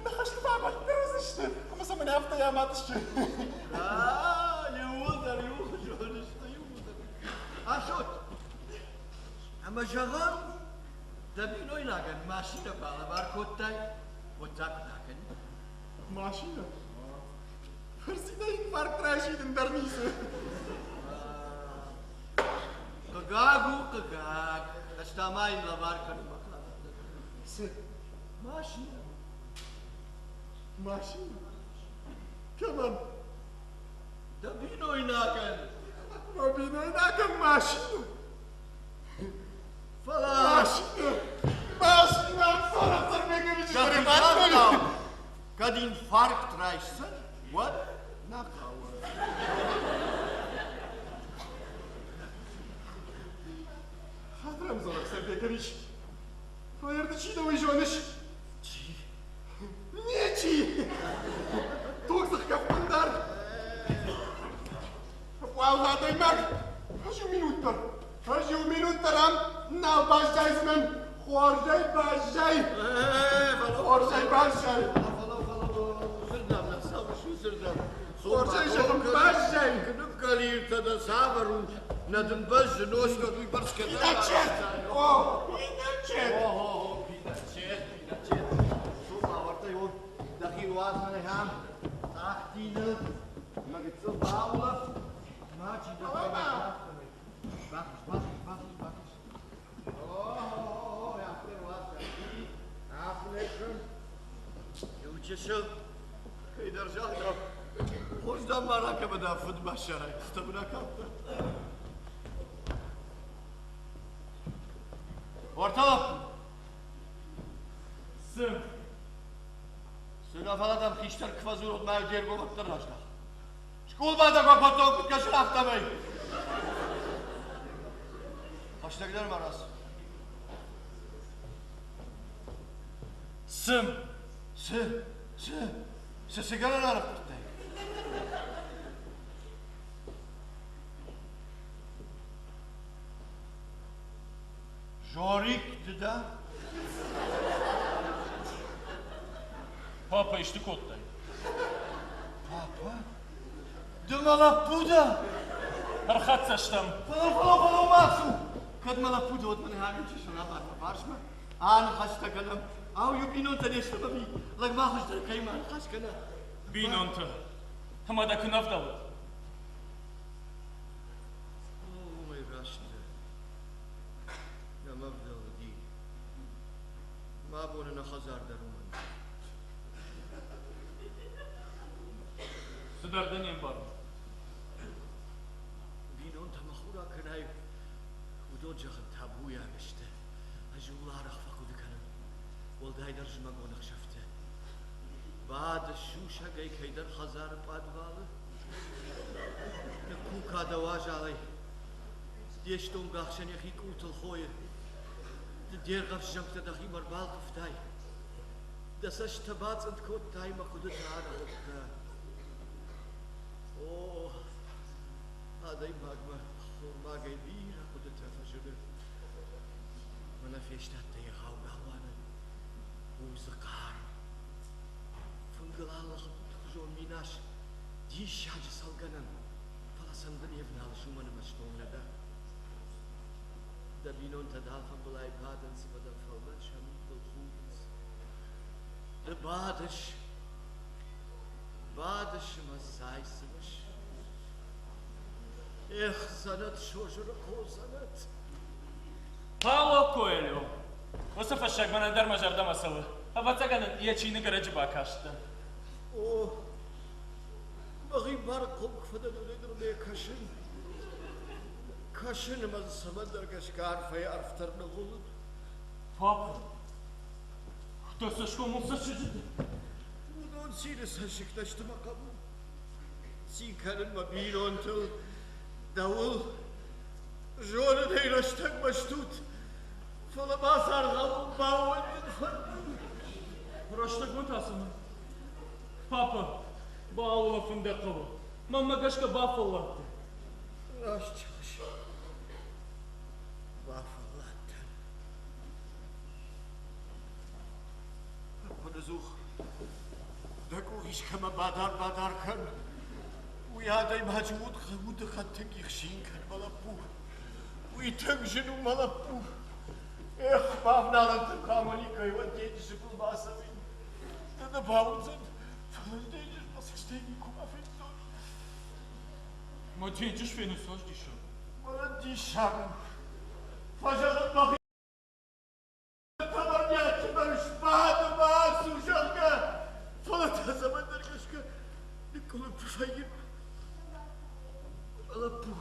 Na haște baba, te răzăște. Cum să mă neaftă ea matăște. e udar, Așa. Ama jărman, da binoi nagan, mașină pe ala barcotai. Wățac nagan. Mașină? Hârsina infarct trași din darnisă. Căgag. Ăsta mai la barcă nu mă clar. Mașină? Mașină? Căman? Da binoi nagan. Mă bine, dacă mașină? Fala! Mașină! Mașină! Fără Sărbecovici! Ca din farc tragi să? What? N-acauă. Hatrăm zorok Sărbecovici. Făier de cine ui joneș? Nici! Toxăh ca pândar! Pauza doi merg! Hași un minut, tăram! N-au bașai-zmen! Horjai bașai! Horjai bașai! Sırdam, nasau și sırdam. Horjai și bașai! Când călirtă de savărul, ne dâmbăși de noi că nu-i bărți Inacet! Oh! Inacet! Binacet. Suma, orta eu, dacă eu azi mă leham, achtină, mă găță baulă, maci de pe mă. Bacus. Ja, aflekam. Eu ce să că-i dărjal, dar poți da mara că mă da fât mașara, stă mâna capă. Orta! Sunt. Sunt afalat am hiștar kvazur od mają dziergo od tarażna. Szkulba da go potoku, każ lafta mej. Aż tak dalej raz. Sunt. Se gana na rapte. Jorik, da? Papa, ești cotai. Papa? Dă-mă la pudă! Arhați aștam. Falo, Maxu! Kad mă la pudă, od mă nehagam ce și-o la barba barșmă. An, hașta gălăm. Au iubinu te neștă, mă mi. Lăgmahuș de căima, hașcă na. Bine, întă. Ama dacă n-av dau. Măi, raștă. N-am avdăl, di. Mă bună na hazar de român. Să dar de nembar. Bine, întă mă hura că n-ai udogea în tabuia găște. Ajulara facu de cană. Oldai dar și mă gonă șafte. Bada șușa găi că-i dar hazar padvală. Ne cuca de oajalei. Ești un gahșen e hicutul hoie. De dergaf jamte da himar balgaf dai. Da să-și tăbați în cot dai mă cu de tara hopta. Oh, adai magma, magă lira cu de tefa jură. Mă na feșteată e hau gaoană. Uză car. Fângăla la hăptujor minaș. Dișage salgănăn. Fala să-mi dă nevnal și mă nămă ștomnă da. Da bine untă da alfa bălai badăn să vă dăm falmăn și am îl huvins. Da badăși mă zai să măși. Эх, занят, что же ракол занят? Paulo Coelho. O să faci așa, mă dar mă jar da masă. Avața că e cine care ce bacaște. O, mări barcom fădă de de cașin. Cașin mă samandar cașcar fai arftar na gol. Papa. Tu să știi cum să știi. Nu ține să șictești mă cam. Ții care mă birontul. Daul. Jona de răștăc mă ștut. Fără basar galul bau în făt. Răștăc mă tasă-mă. Papa. Bau la fundecăvă. Mă măgășcă bafă lapte. Răștăș. Bafă lapte. Până zuh. Dacă ești că mă badar când. Uiadă-i majmut că udă că te ghirșin când mă la pu. Uităm jenu mă la pu. Pavnal întâi camănică, eu înțelegi și cu basă vin. De pauză, fără înțelegi, mă să știi cum a fost tot. Mă înțelegi fi nu s-aș dișa. Mă dișam. Faja să mă fi. Tămărneață, mă șpadă, mă sușarcă. Fără ta să mă dărgășcă. Nicolo pe faigin. Mă la pu.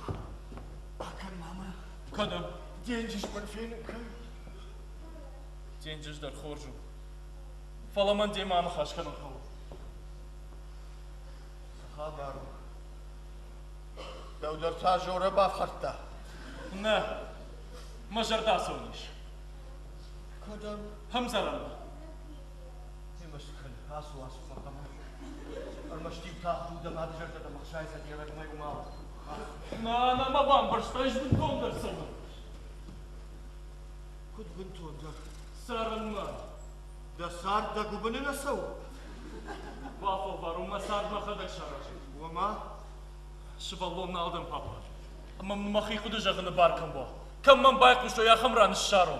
Bacan, mama. Kada? Деньги мă финă că. Деньги dar хоржу. Falamın demanı xaşkanın xalı. Xabaru. Daudar tajı ora bafxarta. Ne? Majarda soniş. Kadam. Hamzaranı. Nemaskan asu makam. Armaştiv tahtu da madjarda da maxşaysa diyerek may umal. Na babam barıştayız bu dondar sana. Kud buntonda. Sarınma. Da sar da gubununa sav. Bafıl var, umma sarma xadak şarajı. Vama. Şıvallonunu aldım papa. Ama maxi kudacağını barkın bu. Kamman baykuş o yaxımranı şarım.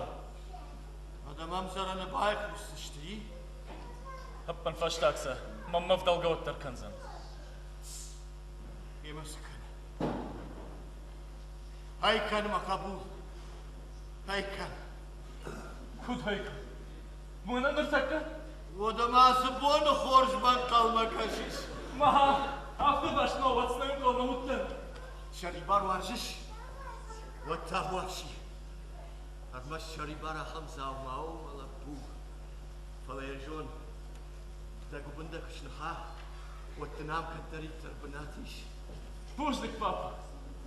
Adamam zarana baykuş sıçtı. Happan faştaksa. Mamma v dalga ottar kanzan. Nemaskan. Haykan makabul. Haykan. Kud hayka. Buna nırtakka? Odaması bunu horjman kalma kaşış. Maha. Hafta başına ovatsınayım kalma mutlu. Şaribar varşış. Vata vahşi. Armas şaribara hamza mao malapu. Falayjon. Da gubunda kışnaha. Vattanam kattari tarbunatiş. Buzlik papa.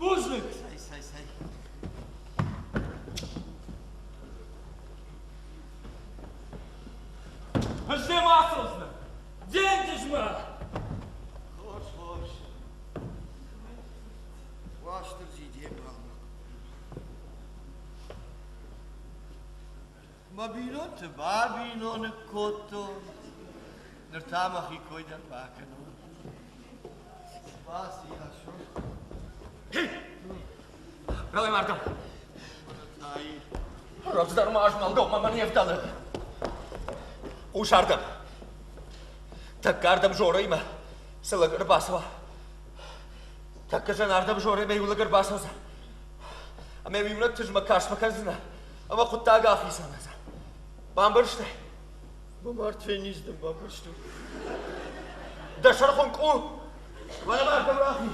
Buzlik. Say. Ждем осознанно. Деньги жма. Hoş. Ваштır zidiye kalma. Babilon koto. Nırtama hikoydan bakın. Basi yaşo. Bravo, Marta. Ay. Rozdarma aż malgo, mama nie wdale. Ушардым. Таккардым жорыйма. Сылыгыр басыва. Такка жанардым жорыйма юлыгыр басыза. Ама юна тыжма кашма казына. Ама құттағы афисаназа. Бамбыршты. Bu martvenizdim babuştum. Дашар хонку. Вана бардым рахи.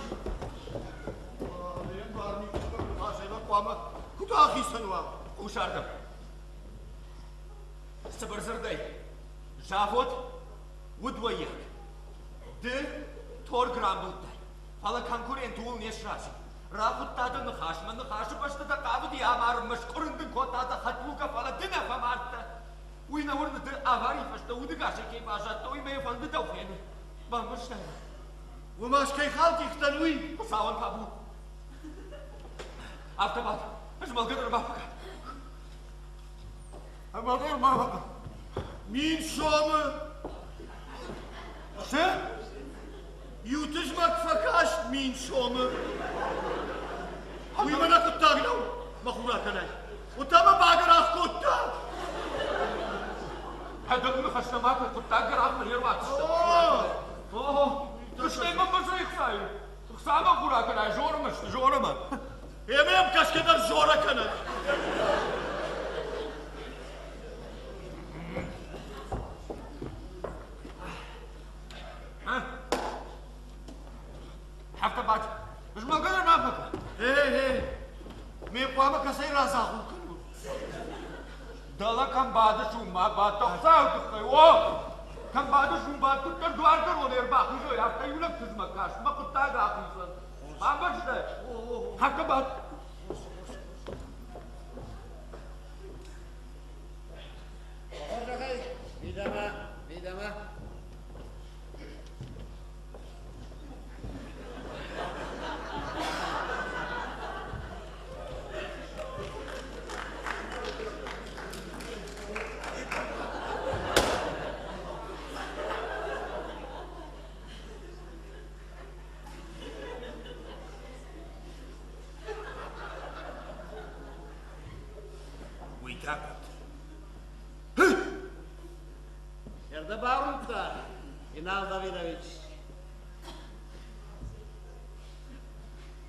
Benim barmi kutu hasela kuama. Kutu ahisan var. Ушардым. Сыбырзырдай. Жавот удвоих. Ды тор грамбылтай. Фала конкурент уыл не шраши. Рахуттады нахашы башты да қабы ди амар мышқұрынды котады хатлука фала дына фамартты. Уйна урны ды авари фашты удыгашы кей бажатты уймей фанды да уфені. Бамбырштай. Bu maskey halk ihtan uy. Сауын кабу. Автобат. Жмалгыдыр бапка. Ama durma. Min şomu. Sen? Yutuşmak fakaş min şomu. Uymana kutta gidav. Makura kanay. Utama bagara kutta. هذا خشمات قطع قراب من يروح اوه مش دايما بشري خساير خسامة خوراك انا جورمش جورمة sonra kanat. حفظ بعد مش مقدر نافك Hey, me kwama kasay rasa ko kanu. دلا كم بعد شو ما بعد تخسر تخيو كم بعد شو بعد تدوار كرو نربح شو يا تيولك تزمك كاش ما كنت تاجا خيسان ما بجد حفظ بعد Vidama. Yerda Barunta, Inal Davidovich.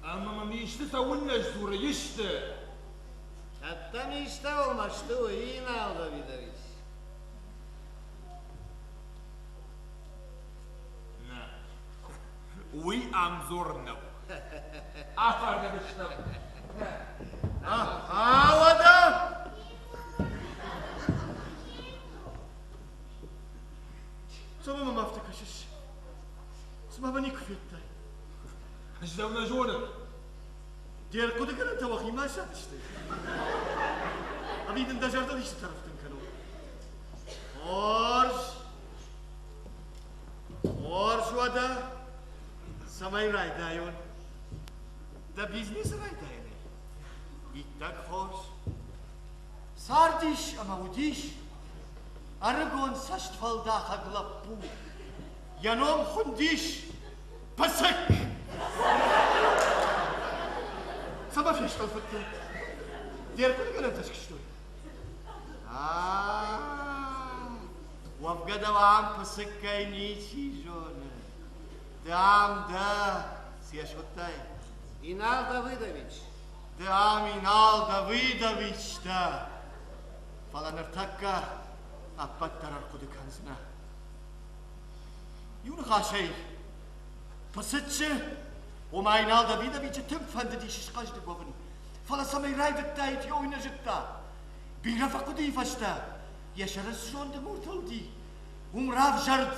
أما ما يشتسونا جزورة يشت Hatta mi işte olmuştu Inal Davidovich. وي أم زورنا أفرق بشتم Havada. Co mam mafty kasisz? Smawa nie kwiettaj. جزونا جونك Diğer kodu kadar tavakı maşa işte. Abidin dajardan işte taraftan kanu. Orş vada. Samay raydayon. Da biznes raydayone. İttak hoş. Sardiş ama udiş. Aragon saçtfalda haglappu. Yanom hundiş. Pasak. Sabah feştal fıttı. Diğer konu kadar taşkıştı. Wafga devam pasak kayni çizone. Devam da. Siyaşottay. Inal Davidovich. Devam Inal Davidovich da. Falanır takka. Appat tarar kudu kanzına. Yun haşey. Pasıtçı. Oma Inal Davidovich'e tüm fende dişiş kaçtı babın. Fala samay raydıkta iti oynayacakta. Bir rafa kudu ifaşta. Yaşarız şu anda mortal di. Rav jard.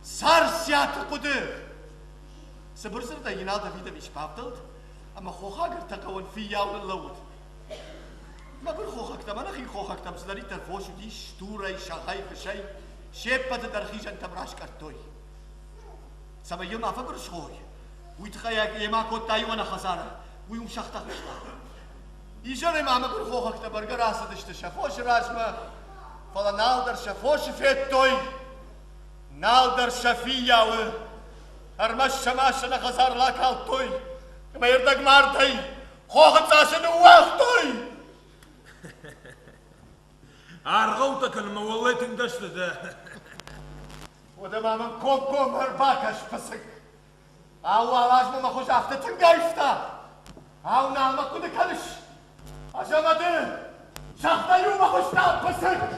Sar siyatı kudu. Sabırsır da Inal Davidovich pavdıldı. Ama hoğagır takavan fi yavru lavud. ما بر خوخک تام نخی خوخک تام سداری تر فوشو دیش دورای شاهای خشای شیب پد درخیش انتم راش کرتوی سما یوم افکر شوی ویت خیاک یما کود تایوان خساره ویم شخت خشلا ایشان ما بر خوخک تام برگر آسدشت شفوش راشما فلا نال در شفوش فیت توی نال در شفیاو هرمش شماش نخسار لاکال توی ما يردق مارتي خوخت ساشن وقت توي أرغوتك المولات اندشت ده وده ما من كوكو مرباكش فسك أو علاج ما خوش أفتة تنقايفتا أو نعم كده كلش عشان ما ده شخطة يوم خوش تعب فسك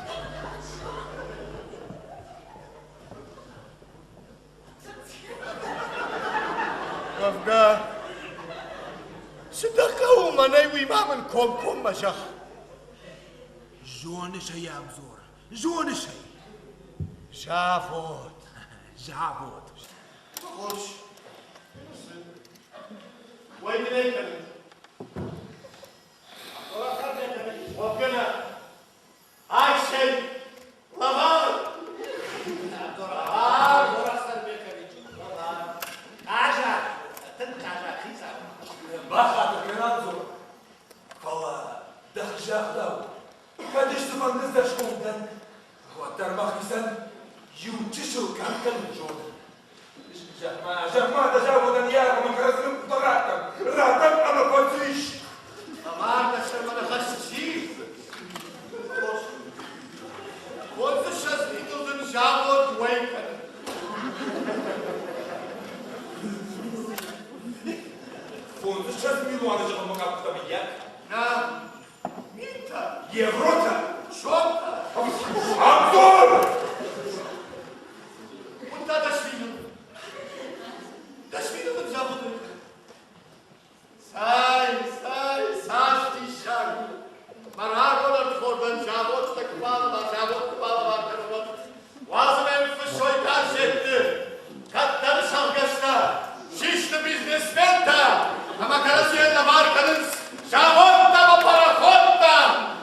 وفقا صدقه وما نيوي ما من كوكو مشخ جون شي يا مزور جون شي جافوت جابوت خوش وين ليك وفقنا هاي شيء لغار بخاطر كنانزور فلا دخجاق داو كادش تفن نزدش كومدن هو الترمخ يسن يوتشو كان جون جمع تجاوزا يا من كرسلم ضراتم راتم انا كنتيش أمار نشر من خشيش قلت الشزني تلدن جابوت ويكن فونت الشاذ ميلو على جغل مقابل طبيعك Na, Minta, Єврота! Шопта, Антон! Унта Дашвину. Дашвину вот забуду. Сашти шаг. Марагонар Торбан Завод, так мало, Завод, мало, Карвот. Вазовем фашой газеты. Каттар Шалгаста. Чисто бизнесмен-то. А Макарасиенна Марканын Завод-то, пароход-то.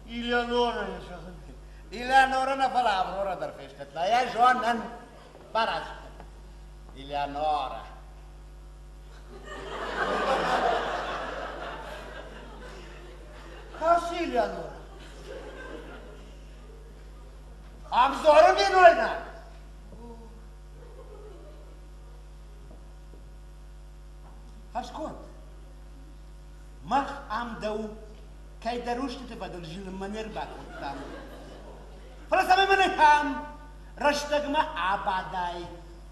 Eleonora, Eleonora na palavra da festa. Lá é Joana Paras. Eleonora. Kas Eleonora? Am zorun din oyna. Ascult. Mach am dău că-ai dăruște-te vadul jil mănerba cu tam. Fără să mă mănăcam, răștăgmă abadai,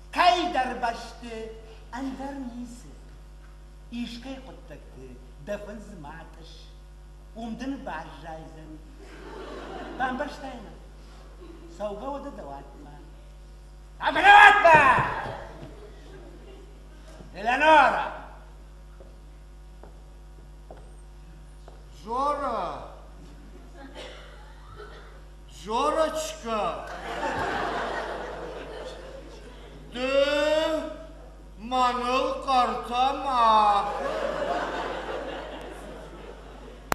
că-ai dărbaște andărnise. Ișcă-i hotăcte, dăfân zmatăș, umdân bajaizen. Bambărștaină, sau gău de dăuatma. Abănăuatma! Eleonora! Жора! Жорочка! Ты маныл картама.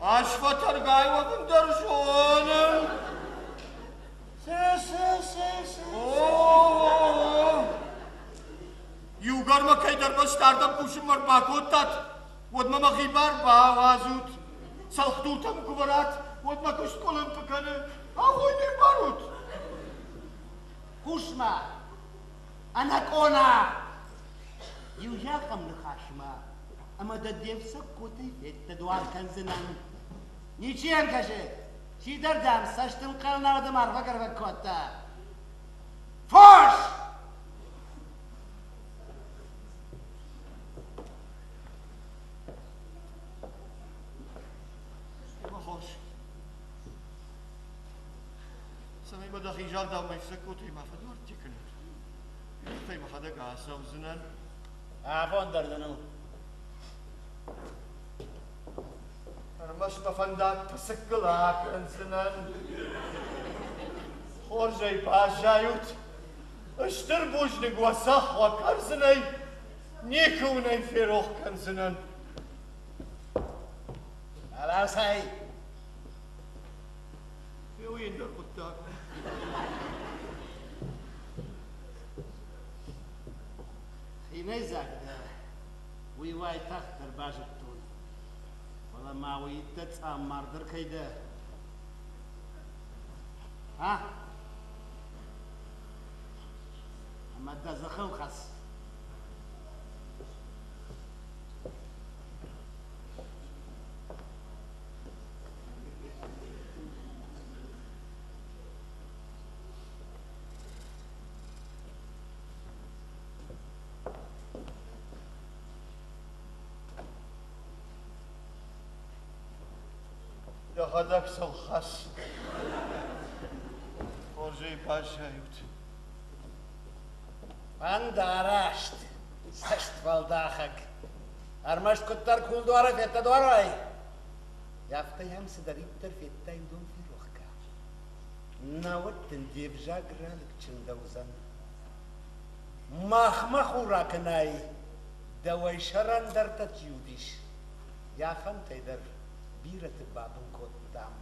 Аш фотаргайвакын даршоным. Югарма кайдарма стардам кушым мар бакоттат. Вот мама хибар ба вазут. Салхтултам куварат. Вот макуш колым пыканы. Ахуй не барут. Кушма, анакона. Южакам нахашма. Ама да девса котай фетта дуар канзынан. Ничем каже. Чидардан саштыл калнардым арва карва кота. Фош! سمي ما دخي جاردا وما يفسكوتي ما فدور تكنت يختي ما خدك عصا وزنان عفوا دردنو أنا مش بفندق تسكلاك انزنان خورجي باشايوت اشتر بوجنك وصح وكرزني نيكوني في روح كنزنان خلاص هاي في وين در قدام خيني زاك ويواي تختر باش بتون والله ما ويدت أمار در كيدا ها أما دا زخل خس يا خدك سلخص خورجي باشايوت من دارشت سشت فالداخك أرمشت كتر كل دوارة فيتا دوارة يافتي هم سدريب تر فيتا يدون في روخكا ناوت تنديب جاقرالك چندوزن مخمخو راكناي دوي شرن در تتيوديش يا فنتي در بيرة بابن كوت دام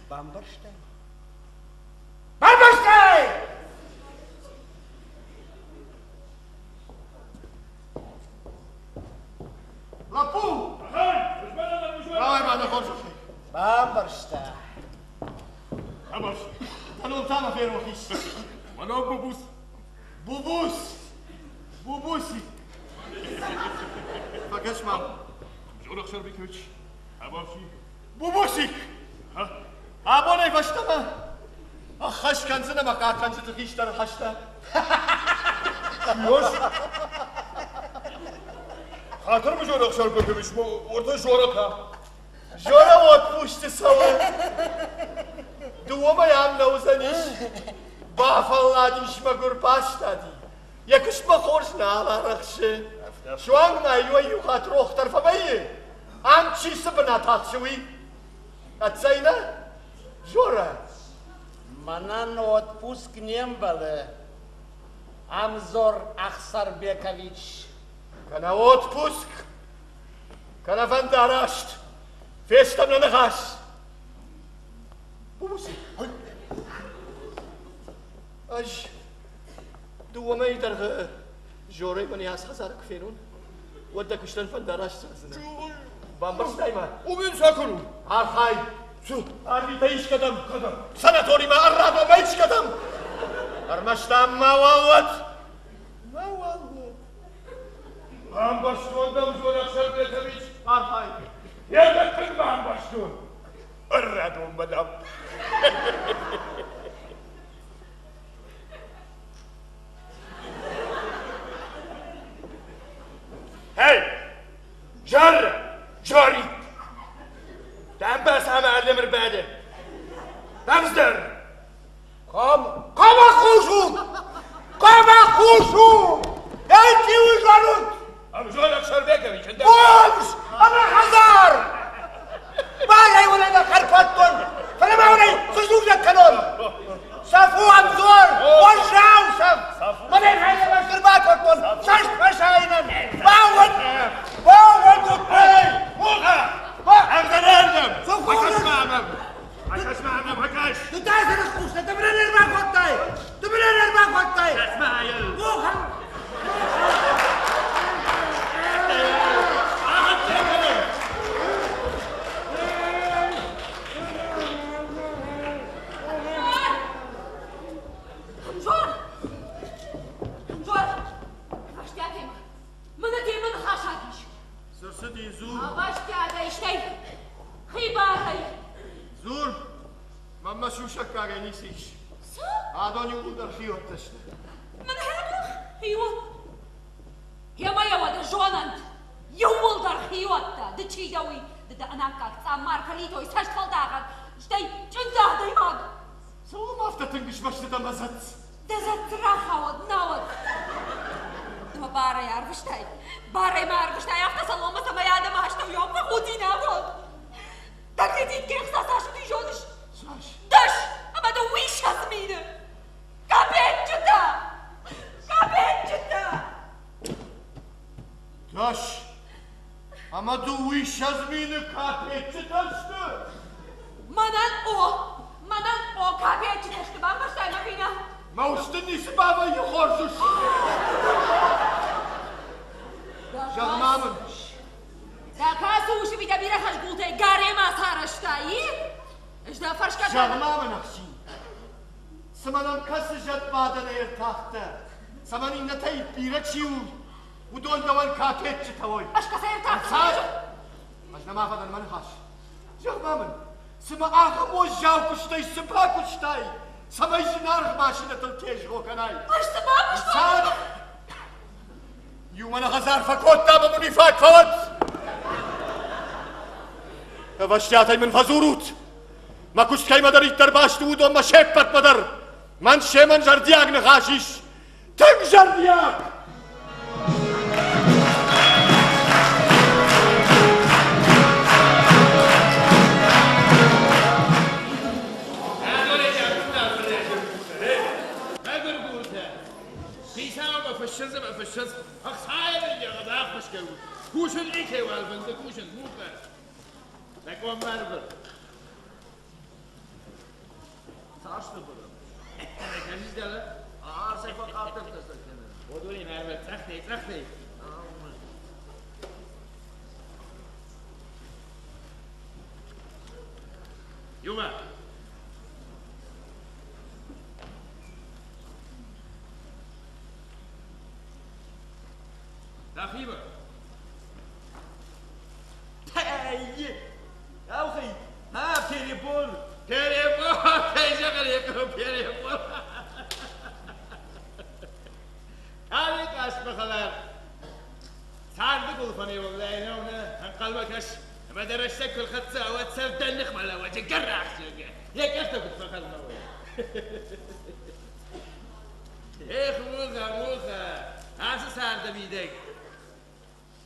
بامبرشتاي بامبرشتاي لابو راوي بعد خورجي بامبرشتاي أبوش أنا متعنا في روحيش وانا بوبوس بوبوسي فكش مام جورخ شربيكويتش أبوشي بوبوسيك أبوني فشتما أخش كنزنا مقا كنزة تخيش در الحشتا يوش خاطر بجورخ شربيكويتش ورده جورخا جورا وات پوشت سوا دوما يام نوزنيش بافالاديش مگر باشتادي يكش ما خورش نالا رخشه شوان ما يوي خاطر اختر فبيه ام چي سبنا تاخشوي اتسينا جورا منان отпуск не было. Амзор Ахсарбекович. كان отпуск كان فندرشت فيستم لنخاش بوسي اج دو ما يدر جوري من ياس خسارك فينون ودك وشتن فندرشت بامبرش دايما ومن ساكنوا هاي شو أرمي تيش قدم سنتوري ما أراد وما يش قدم أرمشتام ما والد هم باشتون دم جورخ شربيكويتش هاي يدك هم باشتون الردون مدام هاي جاري دم بس هم علم رباده دمزدر قام أخوشو أنتي وجارون هم جورخ شربيكويتش بومش أنا حزار بايا يولد خرفتون فلما ولي سجوجة كنون شافو أمزور وشاو شاف مدين هاي ما شرباتون شاشت فشاينن باود عشاش معنا بكاش تتعزل الخوشة تبرين الماء قطاي اسمع يا موخا سرسدي زور زور ماما شو شكا نيسيش عادوني ودر خيوت تشنا من هذا خيوط يا ما يود جونانت يوم در خيوطة دتشي دوي دد أنا كاك تامار كليتو يسهش فلداغن شتي جنزاه دايمان So maftatın gışmaştı da mazat. Дезатрахавод, навод. Дома барай арвыштай. Барай марвыштай, автосалома самая машта в ёмка худина вот. Так ты дитки хсасаш ты жониш. Saş. Даш, ама да уишас мine. Капетчута. Капетчута. Taş. Ama du iş yazmini kapetçi taştı. Манан о капетчута, что вам баштай махина. Ma usta nisi baba yukarıdır. Şahmamın. Да касу уши бида бира хаш гулте гарема сараштай. Жда фаршка. Şahmamın akşin. Samanın kası jatmadan ertahtı. Samanın natayı bira çiğun. Udon davan kapetçi tavoy. Ашка саертак. Sağ. Başna mafadan manı haş. Şahmamın. Sıma ahım o jav kuştay, sıpa kuştay. Sama jinar maşina tılkeş rokanay. Ашты бабуш. Sağ. Yumana hazar fakot da bu nifak favat. Ваштятай мен фазурут. Ma kuştkay madar ittar baştı udon ma şeppat madar. Man şeman jardiyag ne haşiş. Tüm jardiyag. فالشمس أخسايا اللي غدا خشكو كوشن إيكي والبنت كوشن موكا لكن ماربر Saçlı bunu. كان يجدل Sefa kaptır tasakını. ودوني ماربر ترخني يوما تخيبة Teyyi. Ya ukay. Ha telefon. تيشغل يكون تليفون هذيك أشبه خلال صار تقول فني والله هنا قلبك ما درشتك في الخطة واتساب تنخ على وجه قرع هيك اختفت في خلنا ايه موخا هذا صار دبيدك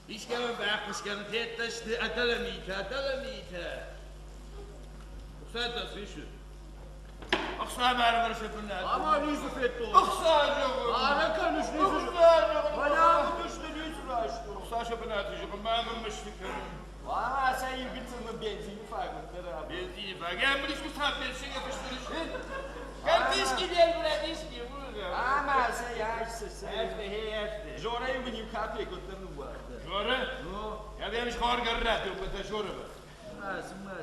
ايش كمان باقش كان تيتش اتلميتا وصلت تصفيشو اقصى ما انا برشا في الناس Ama Yusuf etti o. اقصى Ana kanış Yusuf. Bana bu düştü Yusuf açtı. اقصى شو بناتي ما مش فكر Valla sen yıkıtın mı benzini farklı abi. بنزين فقام مش مصاب بنزين فشتري كان تشكي ديال ولا تشكي بوغا Ama sen yaşsın. Efte hefte. Jorayı benim kapıya götürdüm bu arada. شورة؟ هذا مش خار قرات وبدا شوربة Sımma.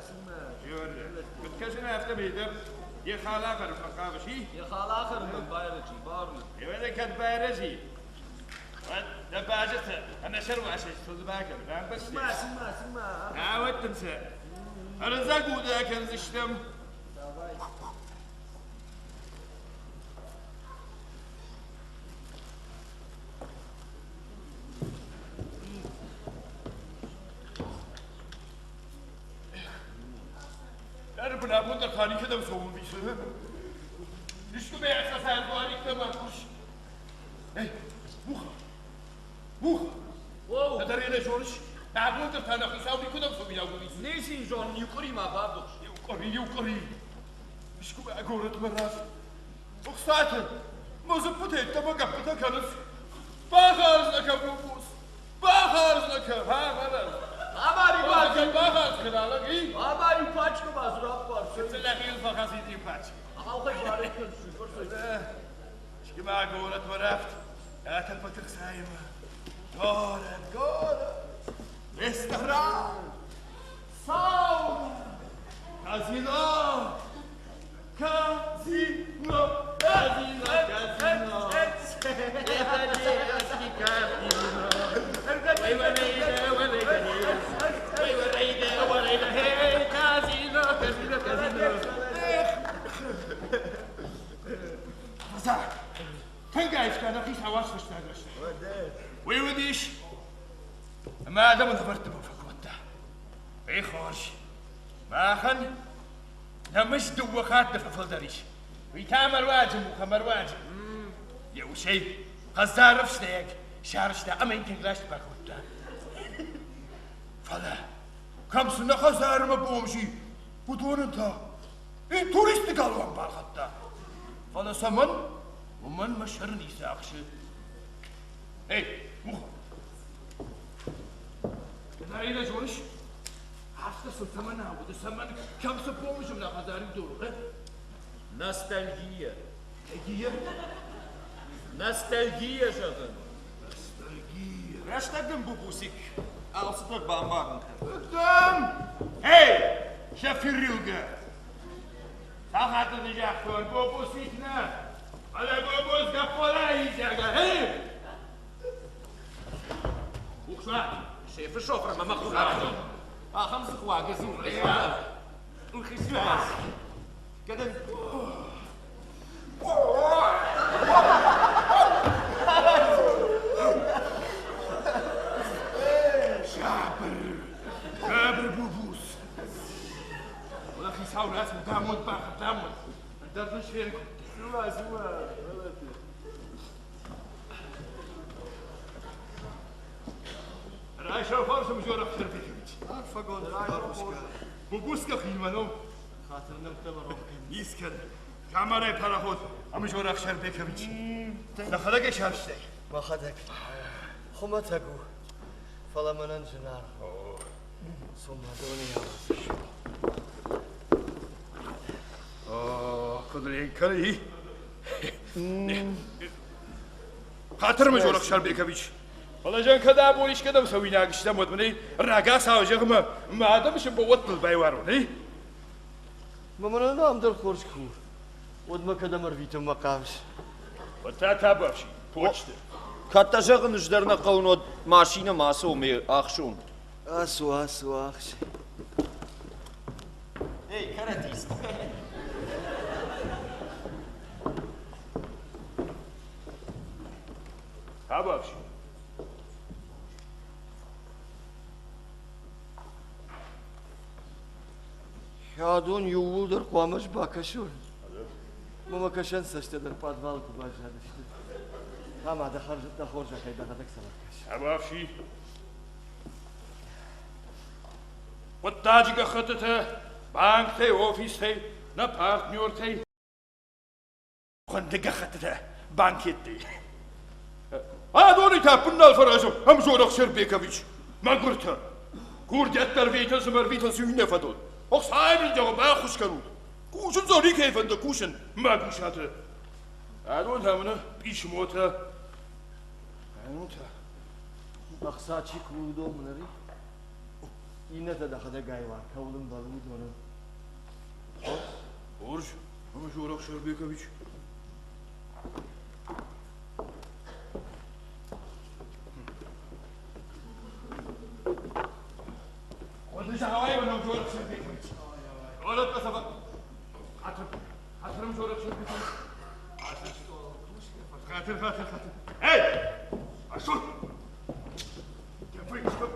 شورة كنت كشنا افتم يدر يا خالا خر فقابة شي Ya hala akırım bayrakçı bağırıyor. يا ولا كانت بايرجي دباجتها انا شروع عشان تفوز باكر فاهم بس Sımma. عاود تنسى انا زاقو ذاك انزشتم انا بلا بد خاني كده مسوي بيسه ليش كده اساس الوالي كده ما كوش اي موخه Wow. تدري ليش ورش معبود انا حسابي كده مسوي يا ابو Neyse John yukarı mı bardak? يوقري مش كده اقورت مرات وخساتر مزبوط انت ما قبضتك كنس باخرز لك بوبوس باخرز لك ها غلط Ama باخرز باخرز كده لقي Ama yupaçkı var rap var. شفت لك الفخاسيد يباتش Halka bağırıyor şükür. شكي ما قولت ورفت يا تلفتك سايمة قولت استهراء صوم كازينو كازينو تنقايش كان اخي حواس مشتاقش ويوديش ما دام ذبرت بفكوته اي خوش ما خن نمش دوخات في فلدريش ويتامر واجب وخمر واجب يا شيء قصدار فشتك شارشتا أما يمكن غاشت باكوتا فلا كم سنة خسارة ما بومشي ودون انت إيه توريست قالوان بالخطا فلا سمن ومن مشهرني ساقش إيه مخ نارينا جونش حفظ سلطمنا وده سمن كم سبومش من خسارة دوره Nostalgia. Nostalgie? Nostalgia şakın. Nostalgie. Raştagın bu busik. Alsıtlık bambarın. Ödüm! Hey! Şefirrilge! Sakatını jaktör bu busik ne? Hala bu buz kapola yiyecek. Hey! Uçlar! Şefi şoför mama kuzar. Aham sıkwa gezin. Ulkhislas. Kadın. كابر بوبوس ولكن ساول اسمه دامون باخر دامون ندردش فيكم سوا راي شوفر شو مجور اكثر فيك فقط راي بوبوسكا خيمانو خاطر نمتلر يسكن كاميرا باراخود امجور اكثر بيكويتش نخلق شارشتي ما خدك خما تقو فلا منن جنار ثم دوني قدري كلي خاطر مجور اكثر بيكويتش والله جان كذا بوليش كذا مسوينا قشتا مدمني الرقاصة وجغمة ما دمش بوطل بايواروني ما منن نام در خورش كور ودما كذا مرفيتم مقامش وتا باشي بوشت Kattaşağın üzerine kavun maşine ması olmuyor akşun. اسو اخش Hey karatist. تا باشي يادون يوول در قوامش باكشون ماما كشن سشت در подвал كباجا دشت هم هذا خرج خيدا غدك سمكش تا باشي والتاجك خطته بانك تي اوفيس تي نا بارتنيور تي خندق خطته بانكيت تي هذول يتابعنا الفراجم هم زور اخشر بيكويتش ما قلت كورد يتر فيتل سمر فيتل سوينة فدول اخ صاحب الجواب ما خوش كرود كوشن زوري كيف انت كوشن ما كوشاته هذول همنا بيش موتا موتا اخساتشي كودو منري ينه تدخل غايوان كولم بالود ونه اورج هم زور اخشر بيكويتش ودش هواي ولا مجورك شربيك ولا تصبر خاطر مجورك شربيك خاطر هاي اشوف كيف يشوف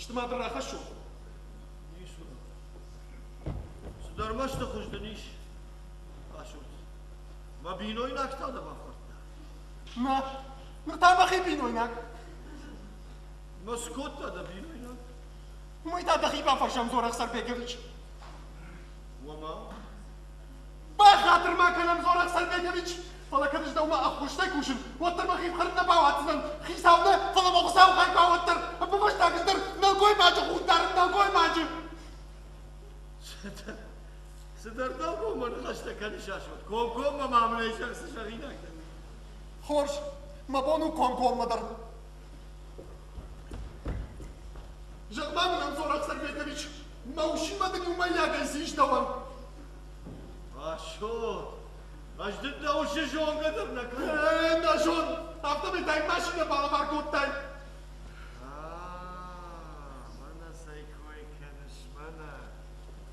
اجتماع بالراحة شو؟ سدرمش تخوش دنيش اشوت ما بينوي ناكتا ده بفرت ما نقطع بخي بينو هناك مسكوت ده بينوي ناك وما يتابخي بفرشم زور اخسر بيكويتش وما بخاطر ما كلام زور اخسر بيكويتش فلا كدش دوما اخوش تاكوشن وتر بخي بخرنا باواتنا خيساونا فلا مغساو خاي باوتر بفش تاكستر نلقوي ماجو خودار نلقوي ماجو سدر دلقو من خشتا كان شاشوت كوم ما معمل شخص شغيناك خورش ما بونو كون مدر جغما من امزور اخسر بيكويتش موشي مدني وما ياقيسيش دوان اشوت اجدد وش جون قدرنا ايه ناشون автомобиль машина балабар готтай. Mana saykoy kanish mana.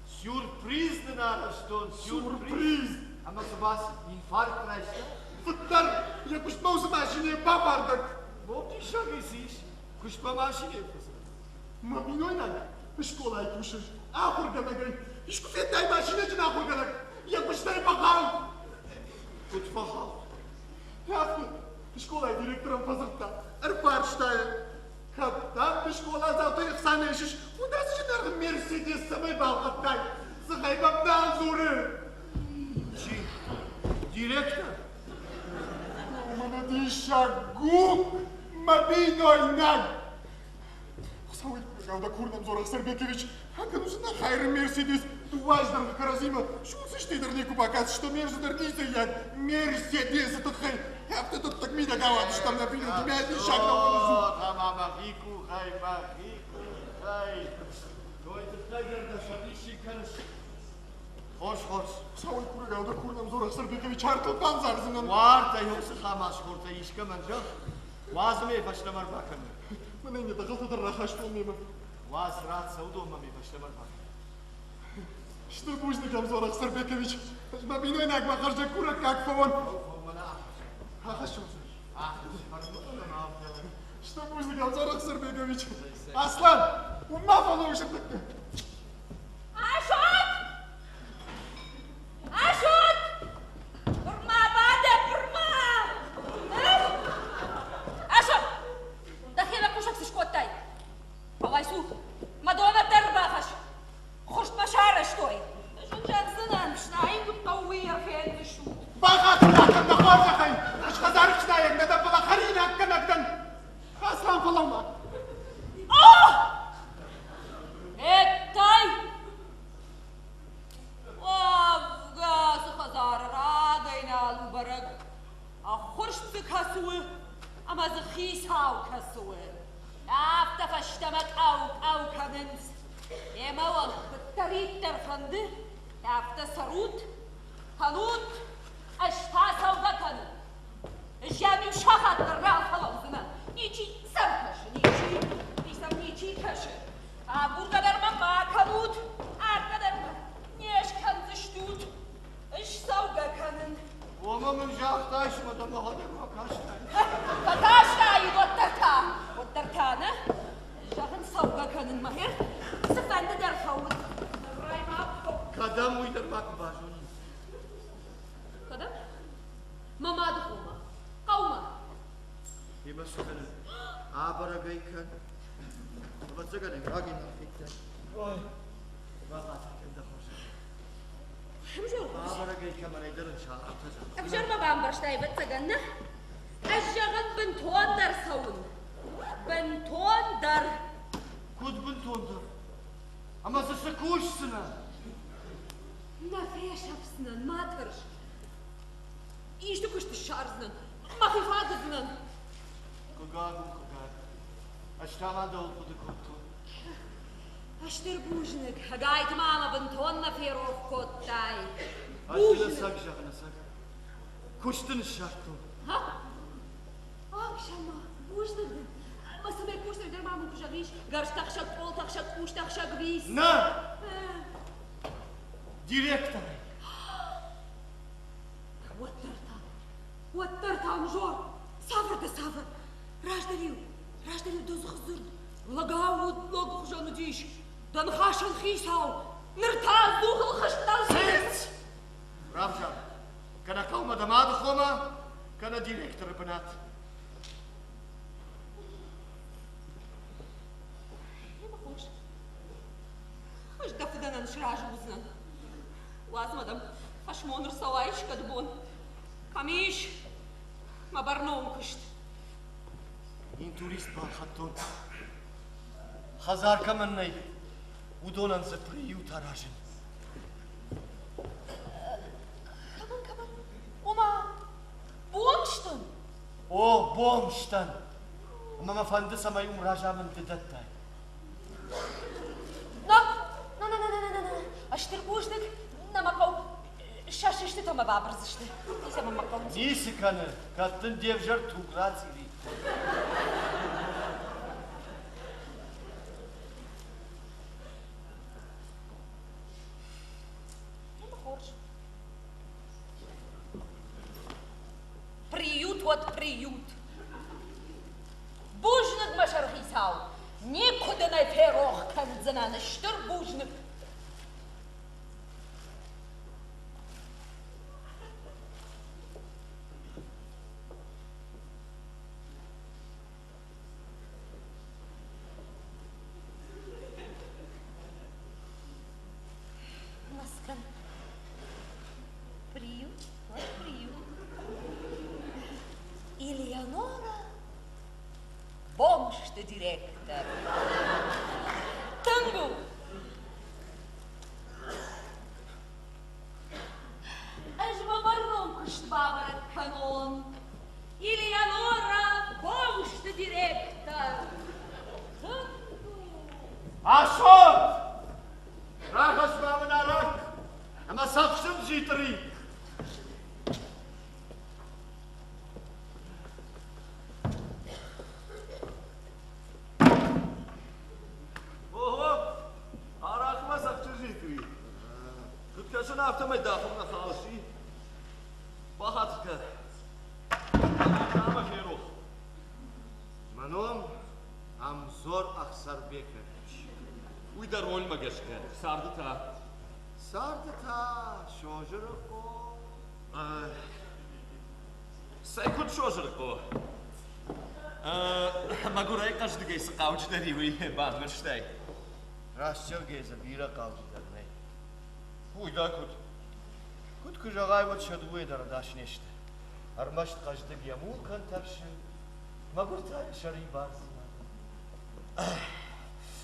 Sürpriz naraston Сюрприз. Ama sabah infarkt rasta. Футтар, я кушмал за машине бабардак. Вот и шагисиш. Kuş pa maşine yapasın. Маминой надо. Школа ай кушаш. Ахурганагай. Ишку феттай машина жина ахурганаг. Я куштай бахал. Kutfahal. Ясно. Школа ай директором пазыртта. Арпарштая. Хаттан школа зато их санешиш. У нас же нар Мерседес самый балгаттай. Сахайбамдан зуры. Чи? Директор? Мамади шагу. Маминой наг. Сауит гавда курнам Зорах Сарбекович. Хака нужна хайр Мерседес. Важно Каразима. Шуцы штейдер не кубакас, что между дорница я Мерседес это хай. Я в тут так меня гават, что там напилил тебя один шаг на улицу. Tamam mahiku hay. Той тагер да шабиши kanış. Hoş. Сауит кура гавда курнам Зорах Сарбекович артылдан зарзынан. Var da yoksa hamas kurta işke manja. Vazım ey başlamar bakın. Мне не догадаться рахаш полмема. Vaz rahat savudum ey başlamar bakın. Что нужно, Гамзорах Сарбекович? Маминой наг махаржа кура как фон. Хорошо. Что нужно, Гамзорах Сарбекович? Аслан, ума получим. Ашот! Ашот! Пурма, баде, пурма! Ашот! Да хела кушак сишкоттай. Палайсу, Мадонна тербахаш. Хош машара, что ли? Жужан сынан, шнай, будто уйер хен шут. Бахат, бахат, нахожа хай. Аж хазарык шнай, надо было харина акканагдан. Аслан фалаума. Эттай! Авгаз хазар рагайна лубарак. А хоршты касуы, ама захисау касуы. Афта фаштамак ау каненс. Емауал баттарит тарфанды. Афта сарут. Ханут. Ашта саугакан. Жами шахат рал халамзына. Ничи сам каши, ничи каши. А бургадар мама канут. Аргадар неш канзыштут. Иш саугаканын. Oma mınjaqtaşmadı mı hadi makaştay. Bakashtai Wattartana. Jahın sаугаканын mahir. Sıfanda derfavut. Kadam uydurmak başın. Kadam? Mamadı koma. Kavma. Hima sukanın. Abara gaykan. Vatsaganın ragin afikten. Oy. Vahatakın da hoş. Abara gaykan manaydarın şahataza. أبجر ما بامبرشتاي بتسجنة أشجعت بنتون در سون بنتون در Kud buntondur. Ama sısı kuşsuna. نفيش أبسنن ما ترش إيش تكشت الشارزنن ما خفاضزنن Kugagu. Aştama da oldu kutu. أشتر بوجنك هقايت ماما بنتون نفيروف كوتاي Aştına sak şahına sak. Kuştun şartı. ها أكشما بوجنك ما سمعت كوشتر در ماما كوشاقيش قرش تخشق قول تخشق كوش تخشق بيس Ne? Direktör. وترتا مجور سافر راجدليو دوزخ الزرد لقاود لقو خجانو ديش دنخاش الخيساو نرتاز دوخ الخشتال Sits! Ramjan. Kana kalma damadı koma. Kana direktör benat. اش دفدنا نشراج وزنا وازمدم فشمونر سوايش كدبون كميش ما برنوم كشت In turist bal hattun. Hazar kamennay. Udonan se priyu tarajin. كمان وما بومشتن O bomştan. Ama fandı samayum rajamın dedettay. نا اشتر بوجدك نما قو Şaşıştı Toma babrzıştı. İse mama kalın. Nisi kanı, kattın devjar tuğran zili. Приют вот приют. Бужник машархисау. Никуда на пирог канзанана. Штур бужник. Маскан. Приют, вот приют. Элеонора, бомж-то директор. Тангу. Ажмамарном кыштбабарат канон. Элеонора, бомж-то директор. Ашот! Рахас мамын арак, ама сапшын житри. Ого, арақыма сапшы житри. Күткашын автомай дақымна қалшы. Бахатка. Ама ферух. Маном, Амзор Ахсарбекович. Уйда роль магашка. Сарды та. Сарды та, шожырыко. Сайкут шожырыко. Магурай каждый сқауч даривый бангерштай. Расчергеза бира қалжыдарны. Уйда кут. Кут күжағай вот шадуы дарадаш нешті. Армашт қажды ямул кантаршы. Магуртай шари барзына.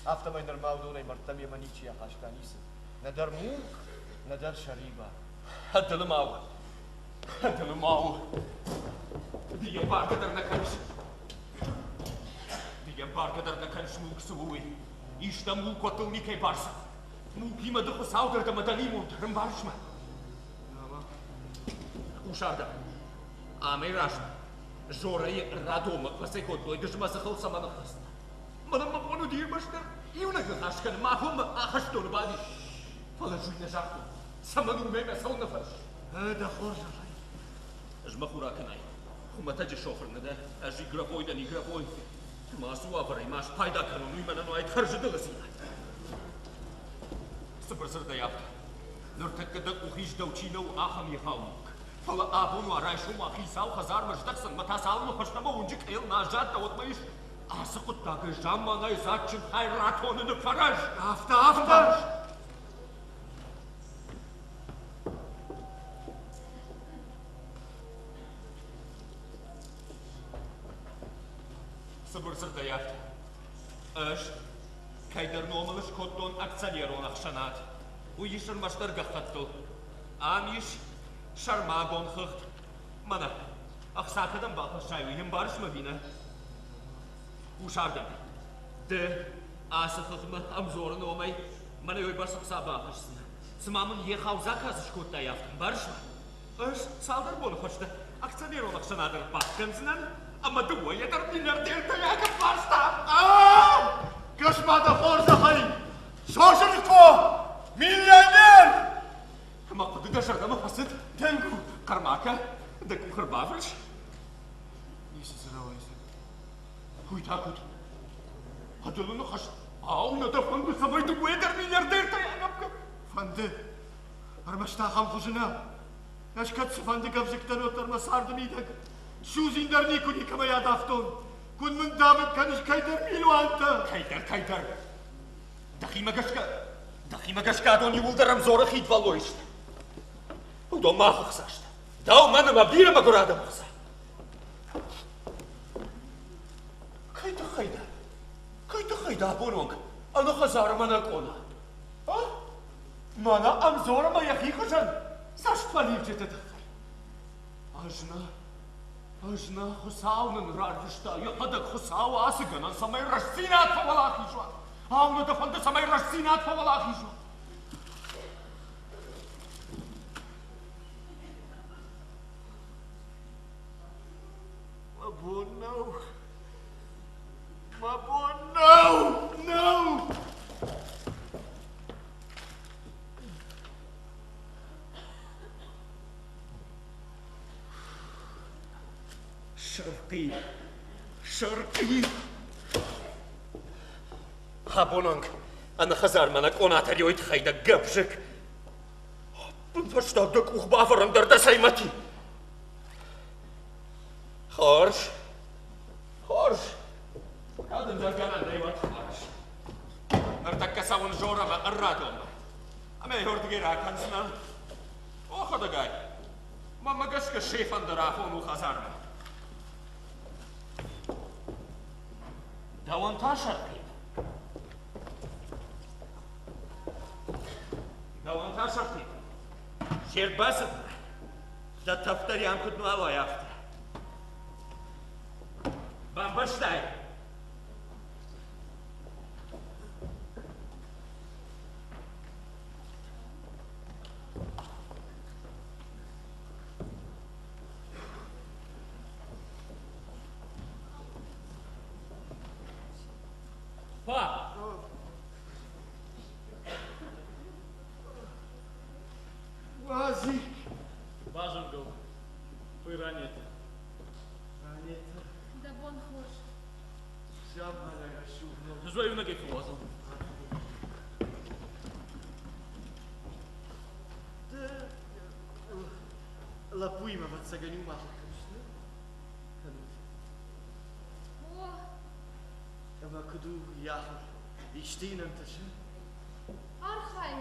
Автомай нормалдуной мартами маничия қаштанисы. Надар мулк, надар шариба. Хаддылым ау. Хаддылым ау. Диген бар кадар наканш. Диген бар кадар наканш мулк сувуи. Ишта мулк отыл никай барса. Мулк има дұқы саудырда мадали мултарым баршма. Ушарда. Амай рашма. Жорай радома пасайкот дойды жмасы қыл саманы қасына. Мадам мапону дирбаштар. Юнага қашқан мапым ақаштоны бади. Фала жуйна жарку. Саману меме сауна фарш. Да хоржалай. Жмахура канай. Хуматаджи шофырны да. Ажи графойдан и графой. Масу апарай маш пайда кануну иманану айт харжыдылысына. Сыбырсырда япты. Нұртыққыда ұхиш даучинау ахам ехаумук. Фала абуну арай шума хисау хазар мыждақсын. Матасалыны паштама унжик ел нажат да отмайыш. Асы құттағы жамманай затчын хайратоныны фараж. Афта! Сыбырсырда япты. Ыш, кайдар номылыш коттон акционерон ақшанат. Уйышыр маштар гақаттыл. Амиш шармагон хыхт. Мана, ақсақыдан бақыр шайуйым барыш ма бина? Ушардым. Ды, асы хыхмы амзорын омай, мана ой барсық сабақышсына. Сымамын ехауза қазыш котта яфтым барыш ма? Ыш, салдар боны хочты. Акционерон ақшанадыр баққымзынан. Ama duaya terminar-ter tayaga pasta. Кашмада хорзахай! Шошырко! Миллионер! Ama kudu da şardama fasıt. Тенгу! Karmaka, da kukharbavrish. Ниси сыравайсы. Хуйта кут. Hadılını kaş. Ağına da fandı sabay duaya terminar-ter tayaga. Фанды! Армашта хам хужина! Ашкат фанды гавзыктан отарма сардым идек. Шузиндар никуни камая дафтон. Кун мын давыт каныш кайдар милуанта. Кайдар. Дахимагашка адон юлдарам зора хит валоиш. Удо махах сашта. Да у мана мабира магурада махса. Кайда абононг. Ано хазара мана кона. А? Мана амзора маяхи хажан. Саштвалив жетет. Ажна хусаунын рарвишта, яхадак хусау асыганан самай рашсинат фавалахишва. Ауна да фанды самай рашсинат фавалахишва. شرقي هابونانك أنا خزار منك أنا تريويت خيدا قبشك بنفشتاك أخبافر اندر دسايمتي خارج هذا جاكنا نيوات خارج ارتكا ساون جورا ما قراتهم أما يهورد غيرها كنسنا أخذ قاي ما مقشك الشيف اندر عفون وخزارنا داون تاشرقي داون تاشرقي شير باسد لا تفتري عن كنت نوالو يافت بامبشتاي Pa! Mazik! Bajam go. Păi ranete. Ranete. Da bun hoș. Seama la gașuvno. Joi una che cosa. La puima va să gănim ma. O, Ama kudu ya. İçtiğin antaşı. arhai.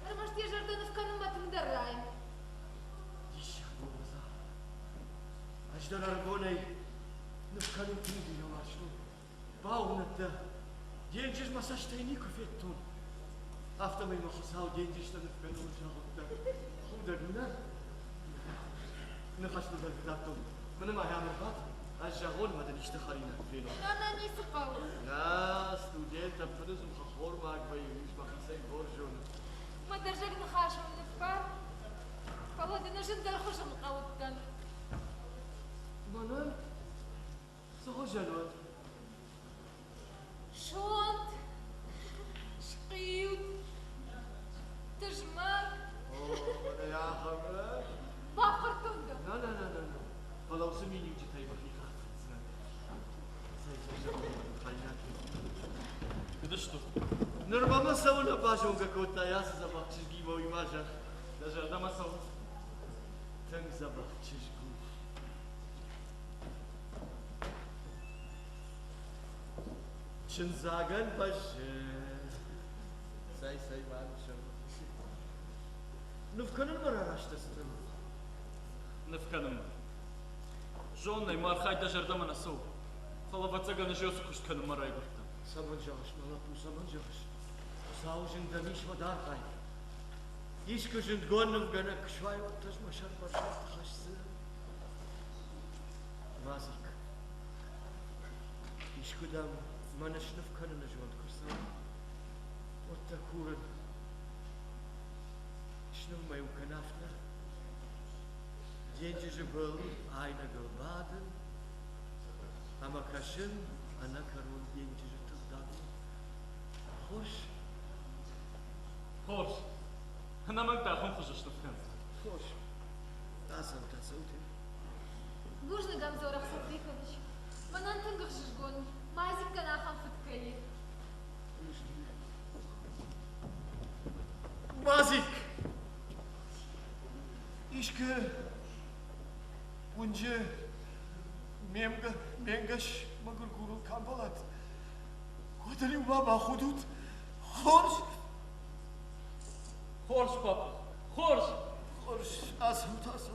Rămăși tie jardină в кану матындar rai. Dişa boza. Ajdan argonei. Nu canı tindi eu așnu. Baunătă. Gencis ma saștăini cu fetun. Afta mai mă sau gencis să nu fenu și hotă. Unde gână? Nu faci tu de Mână mai am urmat. Așa hol mă de niște harina fenu. Nana ni săpau. Ja, studenta până zum hahorma gbai uși ma fisai borjon. Mă dărjăg în hașul în fcar. Pala din ajun dar hoșam qawtdan. Mână? Să hojanot. شونت شقيوت تجمال Oh, ya xabar. باخر تندو لا. Pala usumini uci tai bakhi khatsan. Cât știu? Normalno sau na bajă un găcota ia să zabach cizgi mă imaja. Deja da mă sau. Tâng zabach cizgi. Çın zagan başı. Say manşım. Nufkanın mı araştırsın? Nefkanım. Жонной мархай да жардама на сау. Фалавацага на жёсу куштканым марай гурта. Саман жağış, malapу саман жağış. Saujın damış madar kay. İşkujın gönlüm gana kışvay ottaş maşar başar taşsı. Mazik. İşkudam manış nufkanına jont kursan. Otta kurun. Şnuf mayu kanafna. Genci jibıl ayna gılbadın. Ama kaşın ana karol genci jitıldan. Hoş. Хош. Она мог да хон хожеш нефкан. Hoş. Tasam tasavti. Нужно Гамзоров Садрихович. Манан тынгах жжгон. Мазик канахан фыткали. Mazik. İşkı. Bunca. Mengaş. Magır gurul kambalat. Kodali baba hudut. Hoş. Хорш, папа. Хорш. Hoş. Asam tasam.